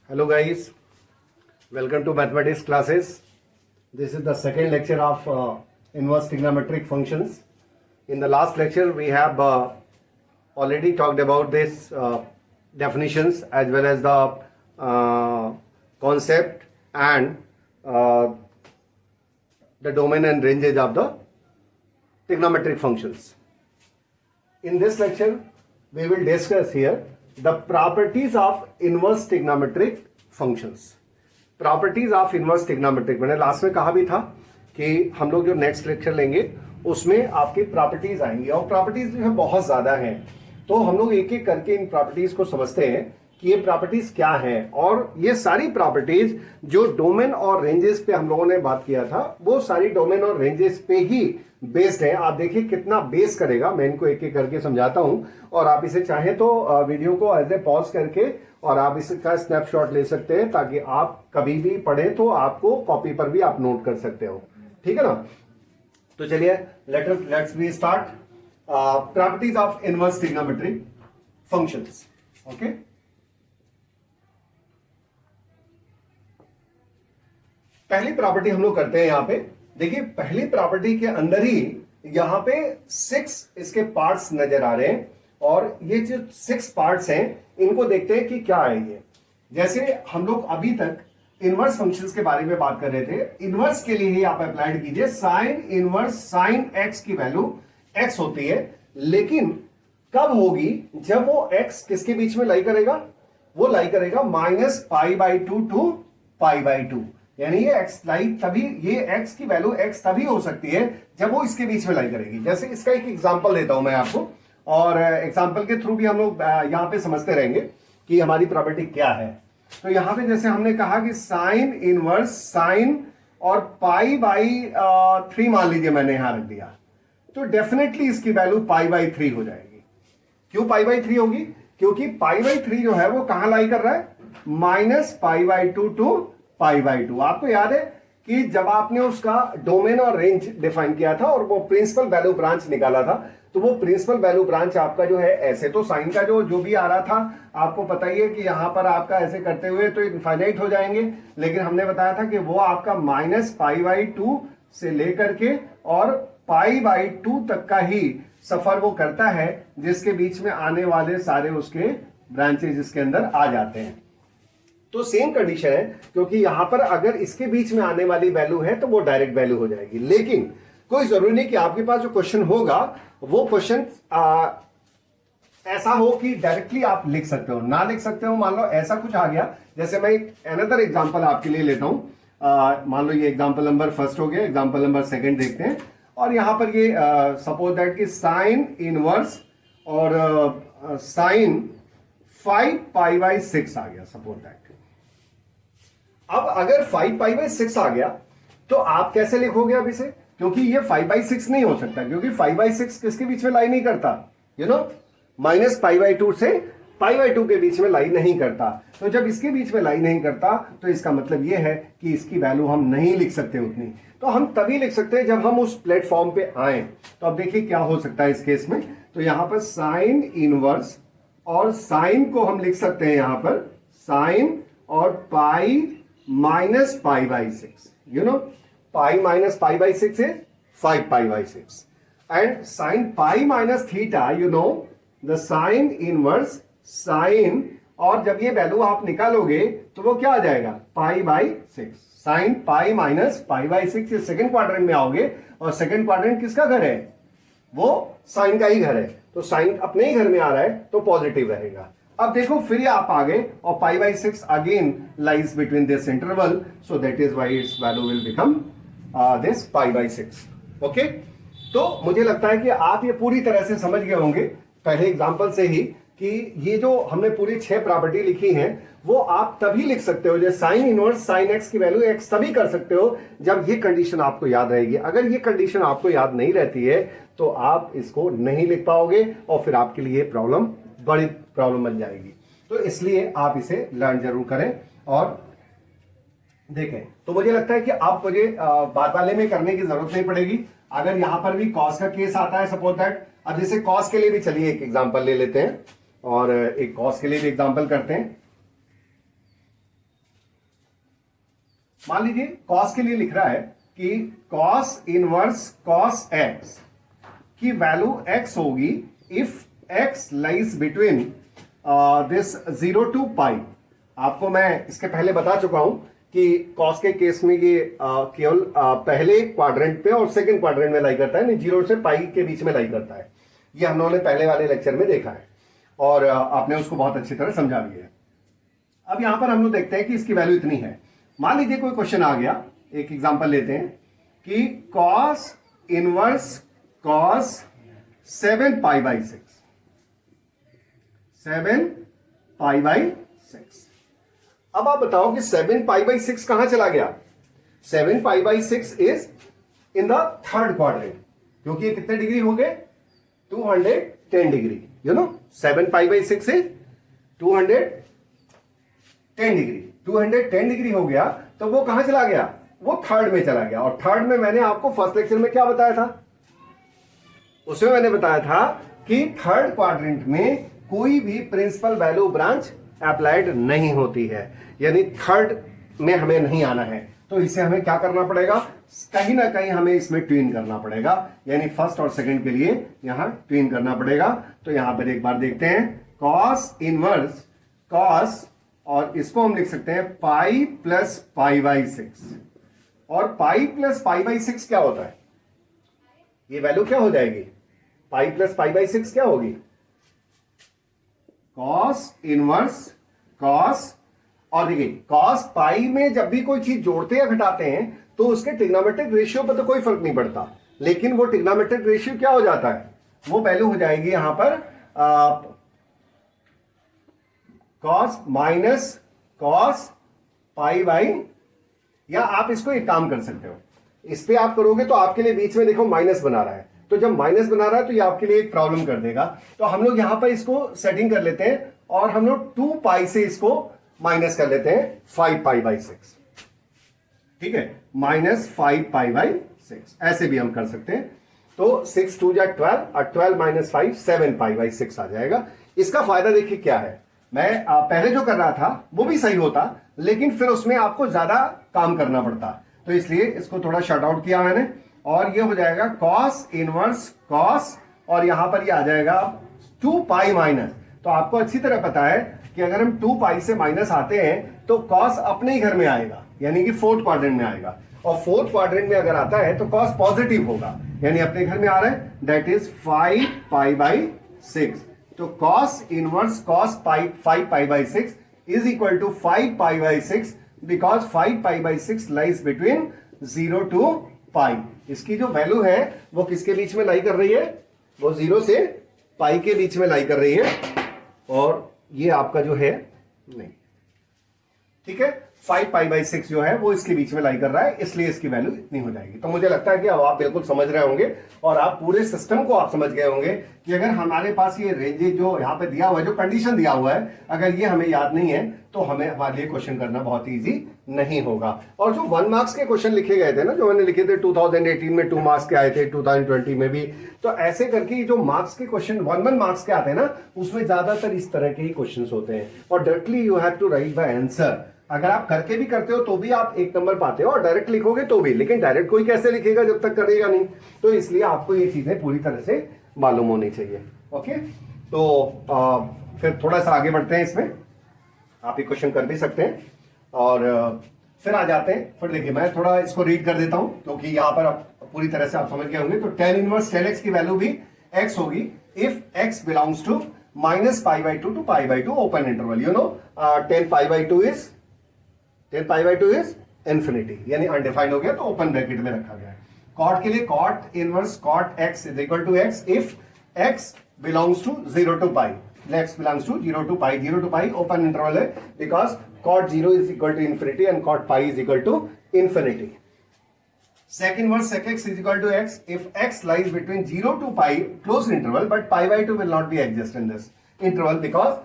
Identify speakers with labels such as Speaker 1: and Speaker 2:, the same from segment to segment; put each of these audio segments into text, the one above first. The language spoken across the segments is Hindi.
Speaker 1: Hello guys, welcome to mathematics classes. This is the second lecture of inverse trigonometric functions. In the last lecture we have already talked about this definitions as well as the concept and the domain and ranges of the trigonometric functions. In this lecture we will discuss here the properties of inverse trigonometric functions. Properties of inverse trigonometric, मैंने लास्ट में कहा भी था कि हम लोग जो नेक्स्ट लेक्चर लेंगे उसमें आपकी प्रॉपर्टीज आएंगी और प्रॉपर्टीज जो है बहुत ज्यादा हैं, तो हम लोग एक एक करके इन प्रॉपर्टीज को समझते हैं कि ये प्रॉपर्टीज क्या हैं। और ये सारी प्रॉपर्टीज जो डोमेन और रेंजेस पे हम लोगों ने बात किया था वो सारी डोमेन और रेंजेस पे ही बेस्ड है। आप देखिए कितना बेस करेगा, मैं इनको एक एक करके समझाता हूं और आप इसे चाहें तो वीडियो को एज ए पॉज करके और आप इसका स्नैपशॉट ले सकते हैं ताकि आप कभी भी पढ़ें तो आपको कॉपी पर भी आप नोट कर सकते हो, ठीक है ना। तो चलिए let's be start properties of inverse trigonometric functions. Okay, पहली प्रॉपर्टी हम लोग करते हैं यहां पे। देखिए पहली प्रॉपर्टी के अंदर ही यहां पे 6 इसके पार्ट्स नजर आ रहे हैं और ये जो 6 पार्ट्स हैं इनको देखते हैं कि क्या है ये। जैसे हम लोग अभी तक इनवर्स फंक्शंस के बारे में बात कर रहे थे, इनवर्स के लिए ही आप अप्लाइड कीजिए साइन इनवर्स साइन एक्स की वैल्यू एक्स होती है, लेकिन कब होगी जब वो एक्स किसके बीच में लाई करेगा, वो लाई करेगा -π/2 टू π/2, यानी ये एक्स लाई तभी, ये एक्स की वैल्यू एक्स तभी हो सकती है जब वो इसके बीच में लाई करेगी। जैसे इसका एक एग्जांपल देता हूं मैं आपको और एग्जांपल के थ्रू भी हम लोग यहां पे समझते रहेंगे कि हमारी प्रॉपर्टी क्या है। तो यहां पे जैसे हमने कहा कि साइन इनवर्स साइन और π/3 मान लीजिए मैंने यहां रख दिया, तो डेफिनेटली इसकी वैल्यू π/3 हो जाएगी। क्यों π/3 होगी? क्योंकि π/3 जो है वो कहां लाई कर रहा है, -π/2 टू π/2। आपको याद है कि जब आपने उसका डोमेन और रेंज डिफाइन किया था और वो प्रिंसिपल वैल्यू ब्रांच निकाला था, तो वो प्रिंसिपल वैल्यू ब्रांच आपका जो है ऐसे तो साइन का जो भी आ रहा था आपको पता ही है कि यहां पर आपका ऐसे करते हुए तो इनफाइनाइट हो जाएंगे, लेकिन हमने बताया था कि वो आपका -π/2 से लेकर के और π/2 तक का ही सफर वो करता है, जिसके बीच में आने वाले सारे उसके ब्रांचेज इसके अंदर आ जाते हैं। तो सेम कंडीशन है, क्योंकि यहां पर अगर इसके बीच में आने वाली वैल्यू है तो वो डायरेक्ट वैल्यू हो जाएगी। लेकिन कोई जरूरी नहीं कि आपके पास जो क्वेश्चन होगा वो क्वेश्चन ऐसा हो कि डायरेक्टली आप लिख सकते हो, ना लिख सकते हो। मान लो ऐसा कुछ आ गया, जैसे मैं अनदर एग्जांपल आपके लिए लेता हूं। मान लो ये एग्जांपल नंबर फर्स्ट हो गया, एग्जांपल नंबर सेकंड देखते हैं। और यहां पर ये सपोज दैट कि साइन इनवर्स और साइन 5π/6 आ गया, सपोज दैट। अब अगर 5π/6 आ गया तो आप कैसे लिखोगे अब इसे, क्योंकि ये 5/6 नहीं हो सकता, क्योंकि 5/6 किसके बीच में लाई नहीं करता, -π/2 से π/2 के बीच में लाई नहीं करता। तो जब इसके बीच में लाई नहीं करता तो इसका मतलब ये है कि इसकी वैल्यू हम नहीं लिख सकते उतनी। तो हम तभी लिख सकते हैं जब हम उस प्लेटफॉर्म पे आए। तो अब देखिए क्या हो सकता है इस केस में। तो यहां पर साइन इनवर्स और साइन को हम लिख सकते हैं यहां पर साइन और पाई -π/6, pi minus π/6 is 5π/6, and sin pi - theta, the sin inverse sin, और जब ये वैल्यू आप निकालोगे तो वो क्या आ जाएगा, π/6। sin pi - π/6, ये सेकंड क्वाड्रेंट में आओगे और सेकंड क्वाड्रेंट किसका घर है, वो साइन का ही घर है। तो साइन अपने ही घर में आ रहा है तो पॉजिटिव रहेगा। अब देखो फिर आप आ गए और π/6 again lies between this interval, so that is why its value will become this π/6। Okay, तो मुझे लगता है कि आप ये पूरी तरह से समझ गए होंगे पहले एग्जांपल से ही कि ये जो हमने पूरी 6 प्रॉपर्टी लिखी हैं वो आप तभी लिख सकते हो, जैसे साइन इनवर्स साइन एक्स की वैल्यू एक्स तभी कर सकते हो जब ये कंडीशन आपको याद रहेगी। अगर ये कंडीशन आपको याद नहीं रहती है तो आप इसको नहीं लिख पाओगे और फिर आपके लिए प्रॉब्लम बड़ी प्रॉब्लम बन जाएगी। तो इसलिए आप इसे लर्न जरूर करें और देखें। तो मुझे लगता है कि आप मुझे बाद वाले में करने की जरूरत नहीं पड़ेगी। अगर यहां पर भी कॉस का केस आता है सपोज दैट, अब जैसे कॉस के लिए भी चलिए एक एग्जांपल ले लेते हैं और एक कॉस के लिए भी एग्जांपल करते हैं। मान लीजिए कॉस के लिए लिख रहा है कि कॉस इनवर्स कॉस एक्स की वैल्यू x होगी if x lies between this 0 to pi. आपको मैं इसके पहले बता चुका हूं कि कॉस के केस में ये केवल पहले क्वाड्रेंट पे और सेकंड क्वाड्रेंट में लाई करता है, नहीं 0 से पाई के बीच में लाई करता है। ये हम लोगों ने पहले वाले लेक्चर में देखा है और आपने उसको बहुत अच्छी तरह समझा भी है। अब यहां पर हम लोग देखते हैं कि इसकी वैल्यू इतनी है। मान लीजिए कोई क्वेश्चन आ गया, एक एग्जांपल लेते हैं कि cos inverse cos 7 pi by 6, 7 pi by 6। अब आप बताओ कि 7 पाई बाई 6 कहां चला गया? 7 पाई by 6 is in the third quadrant, क्योंकि ये कितने डिग्री हो गए? 210 degree. You know 7 pi by 6 is 210 degree. 210 degree हो गया तो वो कहां चला गया? वो थर्ड में चला गया। और थर्ड में मैंने आपको फर्स्ट लेक्चर में क्या बताया था? उसमें मैंने बताया था कि थर्ड क्वाड्रेंट में कोई भी प्रिंसिपल वैल्यू ब्रांच अप्लाइड नहीं होती है, यानी थर्ड में हमें नहीं आना है। तो इसे हमें क्या करना पड़ेगा? कहीं ना कहीं हमें इसमें ट्विन करना पड़ेगा, यानी फर्स्ट और सेकंड के लिए यहां ट्विन करना पड़ेगा। तो यहां पर एक बार देखते हैं, कॉस इनवर्स कॉस, और इसको हम लिख सकते हैं पाई प्लस पाई बाई 6। और पाई प्लस पाई बाई 6 क्या होता है? ये वैल्यू क्या हो जाएगी? पाई प्लस पाई बाई 6 क्या होगी? कॉस इनवर्स कॉस, और देखिए कॉस पाई में जब भी कोई चीज जोड़ते या घटाते हैं तो उसके ट्रिग्नोमेट्रिक रेशियो पर तो कोई फर्क नहीं पड़ता, लेकिन वो ट्रिग्नोमेट्रिक रेशियो क्या हो जाता है? वो वैल्यू हो जाएगी यहां पर cos minus cos pi by, या आप इसको एक काम कर सकते हो, इस पे आप करोगे तो आपके लिए बीच में देखो माइनस बना रहा है, तो जब माइनस बना रहा है तो ये आपके लिए एक प्रॉब्लम कर देगा। तो हम लोग यहां पर इसको सेटिंग कर लेते हैं और हम लोग 2 पाई से इसको माइनस कर लेते हैं 5 पाई बाई 6। ठीक है, माइनस 5 पाई बाई 6, ऐसे भी हम कर सकते हैं। तो 6 2 जा 12 और 12 माइनस 5 7 पाई बाई 6 आ जाएगा। इसका फायदा देखिए क्या है, मैं पहले जो कर रहा था वो भी सही होता, लेकिन फिर उसमें आपको ज्यादा काम करना पड़ता, तो इसलिए इसको थोड़ा शट आउट किया मैंने, और ये हो जाएगा कॉस इनवर्स कॉस, और यहां पर ये आ जाएगा 2 पाई माइनस। तो आपको अच्छी तरह पता है कि अगर हम 2 पाई से माइनस आते हैं तो कॉस अपने ही घर में आएगा, यानी कि फोर्थ क्वाड्रेंट में आएगा, और फोर्थ क्वाड्रेंट में अगर आता है तो कॉस पॉजिटिव होगा, यानी अपने घर में आ रहा है, दैट इज 5 पाई बाई 6। तो cos inverse cos 5 pi by 6 is equal to 5 pi by 6, because 5 pi by 6 lies between 0 to pi. इसकी जो वैल्यू है वो किसके बीच में लाई कर रही है? वो 0 से पाई के बीच में लाई कर रही है, और ये आपका जो है नहीं, ठीक है, 5 पाई बाई 6 जो है वो इसके बीच में लाई कर रहा है, इसलिए इसकी वैल्यू इतनी हो जाएगी। तो मुझे लगता है कि अब आप बिल्कुल समझ रहे होंगे और आप पूरे सिस्टम को आप समझ गए होंगे कि अगर हमारे पास ये रेंजेज जो यहाँ पे दिया हुआ है, जो कंडीशन दिया हुआ है, अगर ये हमें याद नहीं है तो हमें हमारे लिए क्वेश्चन करना बहुत ईजी नहीं होगा। और जो 1 मार्क्स के क्वेश्चन लिखे गए थे ना, जो मैंने लिखे थे 2018 में 2 मार्क्स के आए थे, 2020 में भी, तो ऐसे करके जो मार्क्स के क्वेश्चन 1 मार्क्स के आते हैं ना, उसमें ज्यादातर इस तरह के ही क्वेश्चन होते हैं, और directly you have to write the answer. अगर आप करके भी करते हो तो भी आप 1 नंबर पाते हो, और डायरेक्ट लिखोगे तो भी, लेकिन डायरेक्ट कोई कैसे लिखेगा जब तक करेगा नहीं, तो इसलिए आपको ये चीजें पूरी तरह से मालूम होनी चाहिए। ओके, तो फिर थोड़ा सा आगे बढ़ते हैं, इसमें आप ये क्वेश्चन कर भी सकते हैं, और फिर आ जाते हैं। फिर देखिए मैं थोड़ा इसको रीड कर देता हूं, क्योंकि यहाँ पर आप पूरी तरह से आप समझ गए होंगे। तो tan इनवर्स tan x की वैल्यू भी x होगी if x belongs to minus pi by 2 to pi by 2 open interval. You know 10 pi by 2 is infinity, यानी अनडिफाइंड हो गया, तो ओपन ब्रैकेट में रखा गया है। कॉट के लिए cot inverse cot x is equal to x if x belongs to 0 to pi, x belongs to 0 to pi, 0 to pi open interval है, because cot 0 is equal to infinity and cot pi is equal to infinity. Sec inverse sec x is equal to x if x lies between 0 to pi closed interval, but pi by 2 will not be exist in this interval, because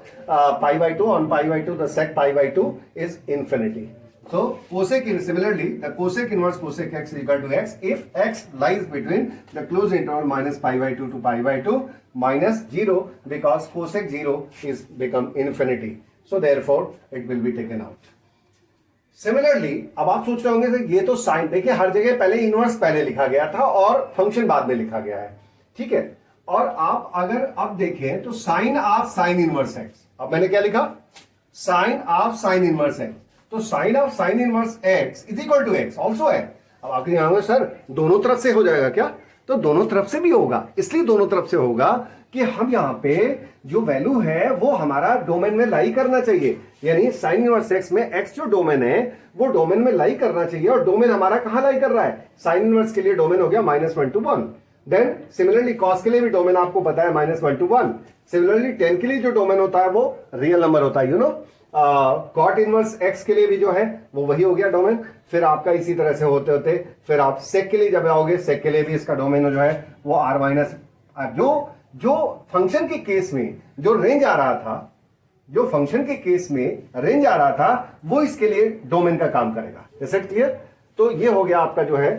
Speaker 1: pi by 2 on pi by 2 the sec pi by 2 is infinity. So cosec similarly the cosec inverse cosec x is equal to x if x lies between the closed interval minus pi by 2 to pi by 2 minus 0, because cosec 0 is become infinity. So therefore it will be taken out. Similarly अब आप सोच रहे होंगे कि ये तो साइन, देखिए हर जगह पहले इनवर्स पहले लिखा गया था और फंक्शन बाद में लिखा गया है, ठीक है। और आप अगर अब देखें तो sine of sine inverse x, अब मैंने क्या लिखा, sine of sine inverse x, तो sine of sine inverse x is equal to x also है। अब आप कहेंगे सर दोनों तरफ से हो जाएगा क्या, तो दोनों तरफ से भी होगा, इसलिए दोनों तरफ से होगा कि हम यहां पे जो वैल्यू है वो हमारा डोमेन में लाई करना चाहिए, यानी साइन इनवर्स एक्स में एक्स जो डोमेन है वो डोमेन में लाई करना चाहिए, और डोमेन हमारा कहां लाई कर रहा है, साइन इनवर्स के लिए डोमेन हो गया -1 to 1। देन सिमिलरली कॉस के लिए भी डोमेन आपको पता है -1 to 1। सिमिलरली टेन के लिए जो डोमेन होता है वो रियल नंबर होता है, you know. Cot inverse x के लिए भी जो है वो वही हो गया डोमेन। फिर आपका इसी तरह से होते होते फिर आप सेक के लिए जब आओगे, सेक के लिए भी इसका डोमेन जो है वो r माइनस, जो फंक्शन के केस में जो रेंज आ रहा था, जो फंक्शन के केस में रेंज आ रहा था वो इसके लिए डोमेन का काम करेगा। Is it clear? तो ये हो गया आपका जो है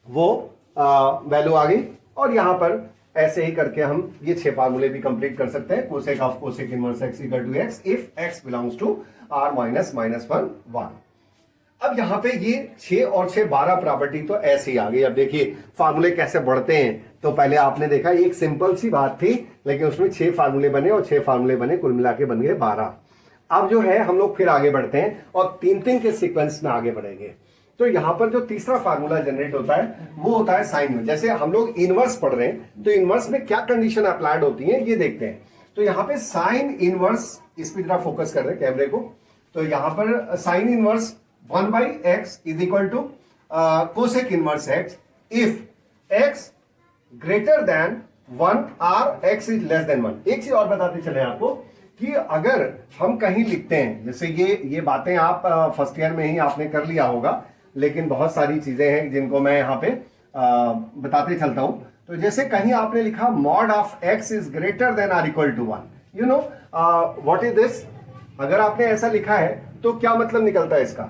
Speaker 1: वो वैल्यू आ गई, और यहां पर ऐसे ही करके हम ये 6 फार्मूले भी कंप्लीट कर सकते हैं। Cosec of cosec inverse x equal to x if x belongs to r minus -1 1। अब यहां पे ये 6 और 6 12 प्रॉपर्टी तो ऐसे ही आ गई। अब देखिए फार्मूले कैसे बढ़ते हैं, तो पहले आपने देखा एक सिंपल सी बात थी, लेकिन उसमें 6 फार्मूले बने और 6 फार्मूले बने, कुल मिला के बन गए 12। अब जो है हम लोग फिर आगे बढ़ते हैं और 3-3 के सीक्वेंस में आगे बढ़ेंगे। तो यहां पर जो तीसरा फार्मूला जनरेट होता है वो होता है साइन में। जैसे हम लोग इनवर्स पढ़ रहे हैं तो इनवर्स में क्या कंडीशन अप्लाइड होती है ये देखते हैं। तो यहां पे साइन इनवर्स, इस पर जरा फोकस कर रहे हैं कैमरे को, तो यहां पर sine inverse 1/x is equal to cosec inverse x if x greater than 1 और x इज लेस देन 1। एक चीज और बताते चले आपको कि अगर हम कहीं लिखते हैं, जैसे ये बातें आप फर्स्ट ईयर में ही आपने कर लिया होगा, लेकिन बहुत सारी चीजें हैं जिनको मैं यहाँ पे बताते चलता हूं। तो जैसे कहीं आपने लिखा mod of x is greater than or equal to 1, you know what is this. अगर आपने ऐसा लिखा है तो क्या मतलब निकलता है इसका,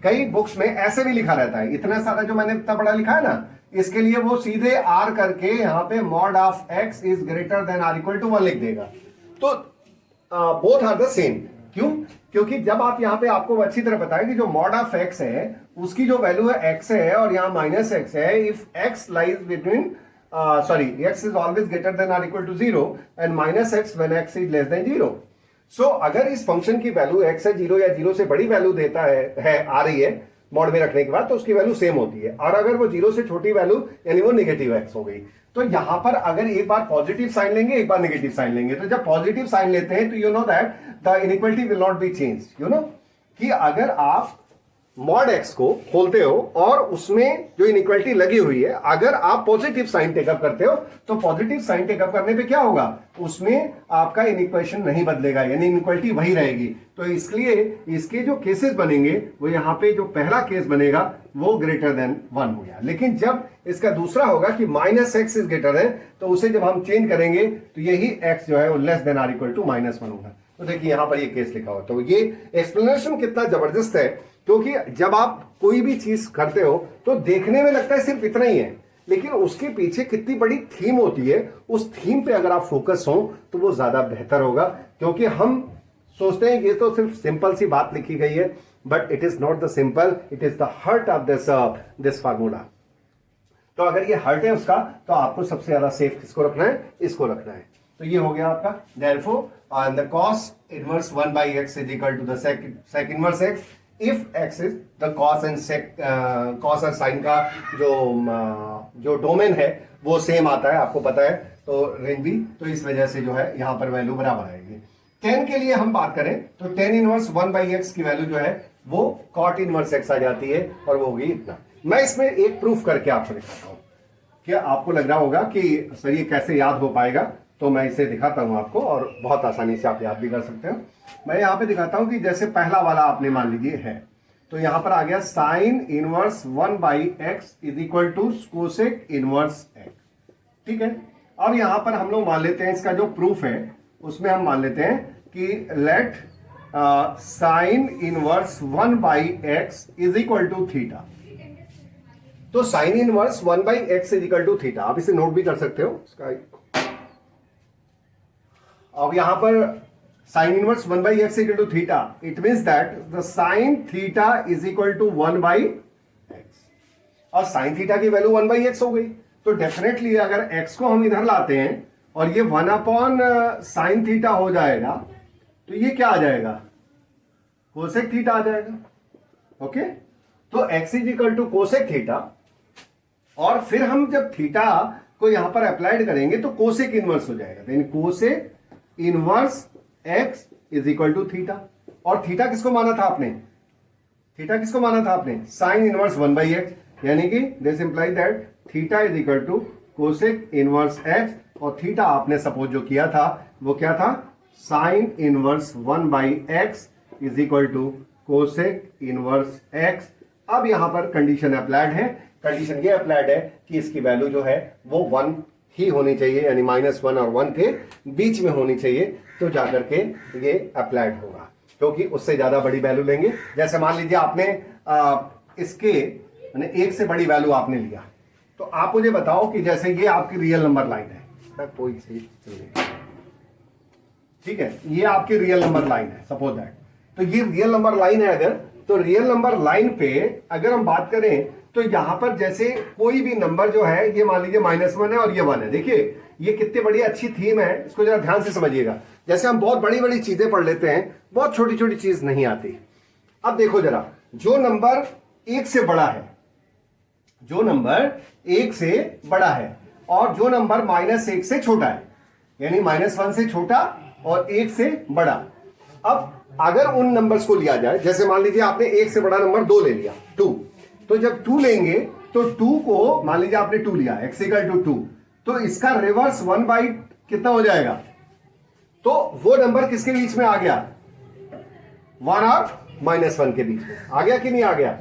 Speaker 1: कई बुक्स में ऐसे भी लिखा रहता है, इतना सारा जो मैंने इतना बड़ा लिखा है ना, इसके लिए वो सीधे आर करके यहाँ पे mod of x is greater than or equal to 1 लिख देगा। तो बोथ आर द सेम। क्यों? क्योंकि जब आप यहाँ पे आपको अच्छी तरह बताया कि जो मॉड ऑफ एक्स है उसकी जो वैल्यू है x है और यहाँ -x है, if x lies between x is always greater than or equal to 0 and -x when x is less than 0। So अगर इस फंक्शन की वैल्यू x है 0 या 0 से बड़ी वैल्यू देता है आ रही है मॉड में रखने के बाद, तो उसकी वैल्यू सेम होती है, और अगर वो 0 से छोटी वैल्यू यानी वो नेगेटिव x हो गई। तो यहां पर अगर एक बार पॉजिटिव साइन लेंगे एक बार नेगेटिव साइन लेंगे, तो जब पॉजिटिव साइन लेते हैं तो you know that the inequality will not be change, you know, कि अगर आप मॉड एक्स को खोलते हो और उसमें जो इनइक्वालिटी लगी हुई है, अगर आप पॉजिटिव साइन टेकअप करते हो तो पॉजिटिव साइन टेकअप करने पे क्या होगा, उसमें आपका इनइक्वेशन नहीं बदलेगा, यानी इनइक्वालिटी वही रहेगी। तो इसलिए इसके जो केसेस बनेंगे वो यहाँ पे जो पहला केस बनेगा वो ग्रेटर देन 1 हो गया, लेकिन जब इसका दूसरा होगा कि -x इज ग्रेटर देन, तो उसे जब हम चेंज करेंगे तो यही x जो है वो less than or equal to -1 होगा। तो देखिए यहां पर ये केस लिखा हुआ, तो ये एक्सप्लेनेशन कितना जबरदस्त है, क्योंकि जब आप कोई भी चीज करते हो तो देखने में लगता है सिर्फ इतना ही है, लेकिन उसके पीछे कितनी बड़ी थीम होती है, उस थीम पे अगर आप फोकस हो तो वो ज्यादा बेहतर होगा। क्योंकि हम सोचते हैं ये तो सिर्फ सिंपल सी बात लिखी गई है, but it is not the simple, it is the heart of this formula. तो अगर ये हार्ट है उसका, तो आपको सबसे ज्यादा सेफ किसको रखना है, इसको रखना है। तो ये हो गया आपका therefore the cos inverse 1/x is equal to the sec inverse x if x is the cos and sec cos और sin का जो डोमेन है वो सेम आता है, आपको पता है, तो रेंज भी, तो इस वजह से जो है यहाँ पर वैल्यू बराबर आएगी। tan के लिए हम बात करें तो tan इनवर्स 1/x की वैल्यू जो है वो cot इनवर्स x आ जाती है, और वो होगी इतना। मैं इसमें एक प्रूफ करके आपको दिखाता हूँ, क्या आपको लग रहा होगा कि सर ये कैसे याद हो पाएगा, तो मैं इसे दिखाता हूं आपको, और बहुत आसानी से आप याद भी कर सकते हो। मैं यहां पे दिखाता हूं कि जैसे पहला वाला आपने मान लीजिए है, तो यहां पर आ गया sine inverse 1/x is equal to cosec inverse x, ठीक है। अब यहां पर हम लोग मान लेते हैं इसका जो प्रूफ है उसमें हम मान लेते हैं कि let sine inverse 1/x is equal to theta. तो sine inverse 1/x is equal to theta, आप इसे नोट भी कर सकते हो इसका। अब यहां पर sine inverse 1 by x equal to theta, it means that the sine theta is equal to 1 by x, और साइन थीटा की वैल्यू 1 बाई एक्स हो गई। तो डेफिनेटली अगर एक्स को हम इधर लाते हैं और ये 1 अपॉन साइन थीटा हो जाएगा, तो ये क्या आ जाएगा, कोसेक थीटा आ जाएगा। ओके, तो x is equal to cosec theta, और फिर हम जब थीटा को यहां पर अप्लाइड करेंगे तो कोसेक इनवर्स हो जाएगा। यानी cosec inverse x is equal to theta, और थीटा किसको माना था आपने, थीटा किसको माना था आपने, साइन इनवर्स 1 बाई एक्स, यानी कि this imply that theta is equal to cosec inverse x, और थीटा आपने सपोज जो किया था वो क्या था, sine inverse 1 by x is equal to cosec inverse x। अब यहां पर कंडीशन अप्लाइड है, कंडीशन ये अप्लाइड है कि इसकी वैल्यू जो है वो 1 ही होनी चाहिए, यानी -1 और 1 के बीच में होनी चाहिए, तो जाकर के ये अप्लाइड होगा। क्योंकि उससे ज्यादा बड़ी वैल्यू लेंगे, जैसे मान लीजिए आपने इसके यानी 1 से बड़ी वैल्यू आपने लिया, तो आप मुझे बताओ कि जैसे ये आपकी रियल नंबर लाइन है, कोई सही ठीक है, ये आपकी रियल नंबर लाइन है सपोज दैट, तो ये रियल नंबर लाइन है अगर, तो रियल नंबर लाइन पे अगर हम बात करें तो यहां पर जैसे कोई भी नंबर जो है, ये मान लीजिए -1 है और ये 1 है, देखिए ये कितनी बड़ी अच्छी थीम है, इसको जरा ध्यान से समझिएगा। जैसे हम बहुत बड़ी बड़ी चीजें पढ़ लेते हैं, बहुत छोटी छोटी चीज नहीं आती। अब देखो जरा, जो नंबर 1 से बड़ा है, जो नंबर 1 से बड़ा है, और जो नंबर -1 से छोटा है, यानी -1 से छोटा और 1 से बड़ा। अब अगर उन नंबर्स को लिया जाए, जैसे मान लीजिए आपने 1 से बड़ा नंबर 2 ले लिया, 2, तो जब 2 लेंगे तो 2 को मान लीजिए आपने 2 लिया, x इक्वल टू 2, तो इसका रिवर्स 1 बाई कितना हो जाएगा, तो वो नंबर किसके बीच में आ गया, 1 और -1 के बीच में आ गया कि नहीं आ गया।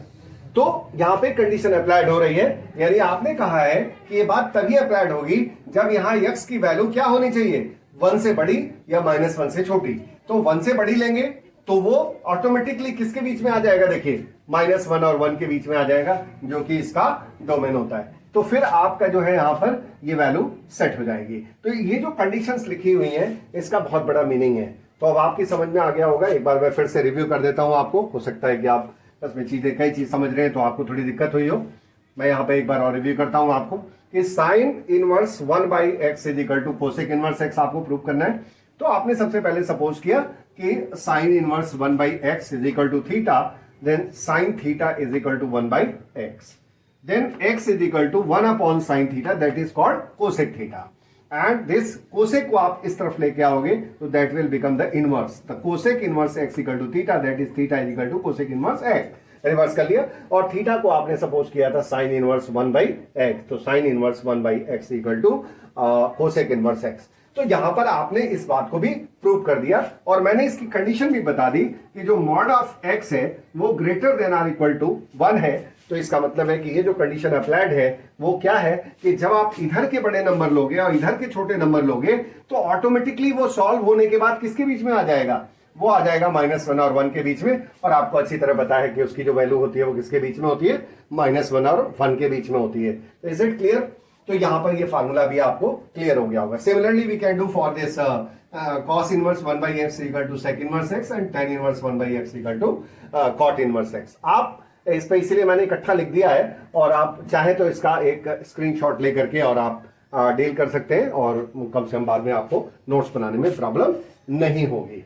Speaker 1: तो यहां पे कंडीशन अप्लाइड हो रही है, यानी आपने कहा है कि ये बात तभी अप्लाइड होगी जब यहां x की वैल्यू क्या होनी चाहिए, 1 से बड़ी या -1 से छोटी। तो 1 से बड़ी लेंगे तो वो ऑटोमेटिकली किसके बीच में आ जाएगा, देखिए -1 और 1 के बीच में आ जाएगा, जो कि इसका डोमेन होता है। तो फिर आपका जो है यहां पर ये वैल्यू सेट हो जाएगी। तो ये जो कंडीशंस लिखी हुई हैं, इसका बहुत बड़ा मीनिंग है। तो अब आपकी समझ में आ गया होगा, एक बार मैं फिर से रिव्यू कर देता हूं आपको, हो सकता है कि आप बस में चीजें कई चीज समझ रहे हैं तो आपको थोड़ी दिक्कत हुई हो। मैं यहां पे एक बार और रिव्यू करता हूं आपको कि sine inverse 1 by x is equal to cosec inverse x आपको प्रूव करना है। तो आपने सबसे पहले सपोज किया कि sine inverse 1 by x is equal to theta, then sine theta is equal to 1 by x, then x is equal to 1 upon sine theta, that is called cosec theta, and this cosec को आप इस तरफ लेके आओगे तो that will become the inverse, the cosec inverse x equal to theta, that is theta is equal to cosec inverse x. Reverse कर लिया, और थीटा को आपने सपोज किया था साइन इनवर्स 1 बाई एक्स, तो sine inverse 1 by x equal to cosec inverse x. तो यहां पर आपने इस बात को भी प्रूव कर दिया, और मैंने इसकी कंडीशन भी बता दी कि जो मॉड ऑफ एक्स है वो greater than or equal to 1 है। तो इसका मतलब है कि ये जो कंडीशन अप्लाइड है वो क्या है कि जब आप इधर के बड़े नंबर लोगे और इधर के छोटे नंबर लोगे तो ऑटोमेटिकली वो सॉल्व होने के बाद किसके बीच में आ जाएगा, वो आ जाएगा -1 और 1 के बीच में। और आपको अच्छी तरह पता है कि उसकी जो वैल्यू होती है वो किसके बीच में होती है, -1 और 1 के बीच में होती है। Is it clear? तो यहां पर ये फार्मूला भी आपको क्लियर हो गया होगा। Similarly we can do for this cos inverse 1 by x equal to sec inverse x and tan inverse 1 by x equal to cot inverse x. आप इस पे इसलिए मैंने इकट्ठा लिख दिया है, और आप चाहे तो इसका एक स्क्रीनशॉट लेकर के और आप डील कर सकते हैं, और कम से कम बाद में आपको नोट्स बनाने में प्रॉब्लम नहीं होगी।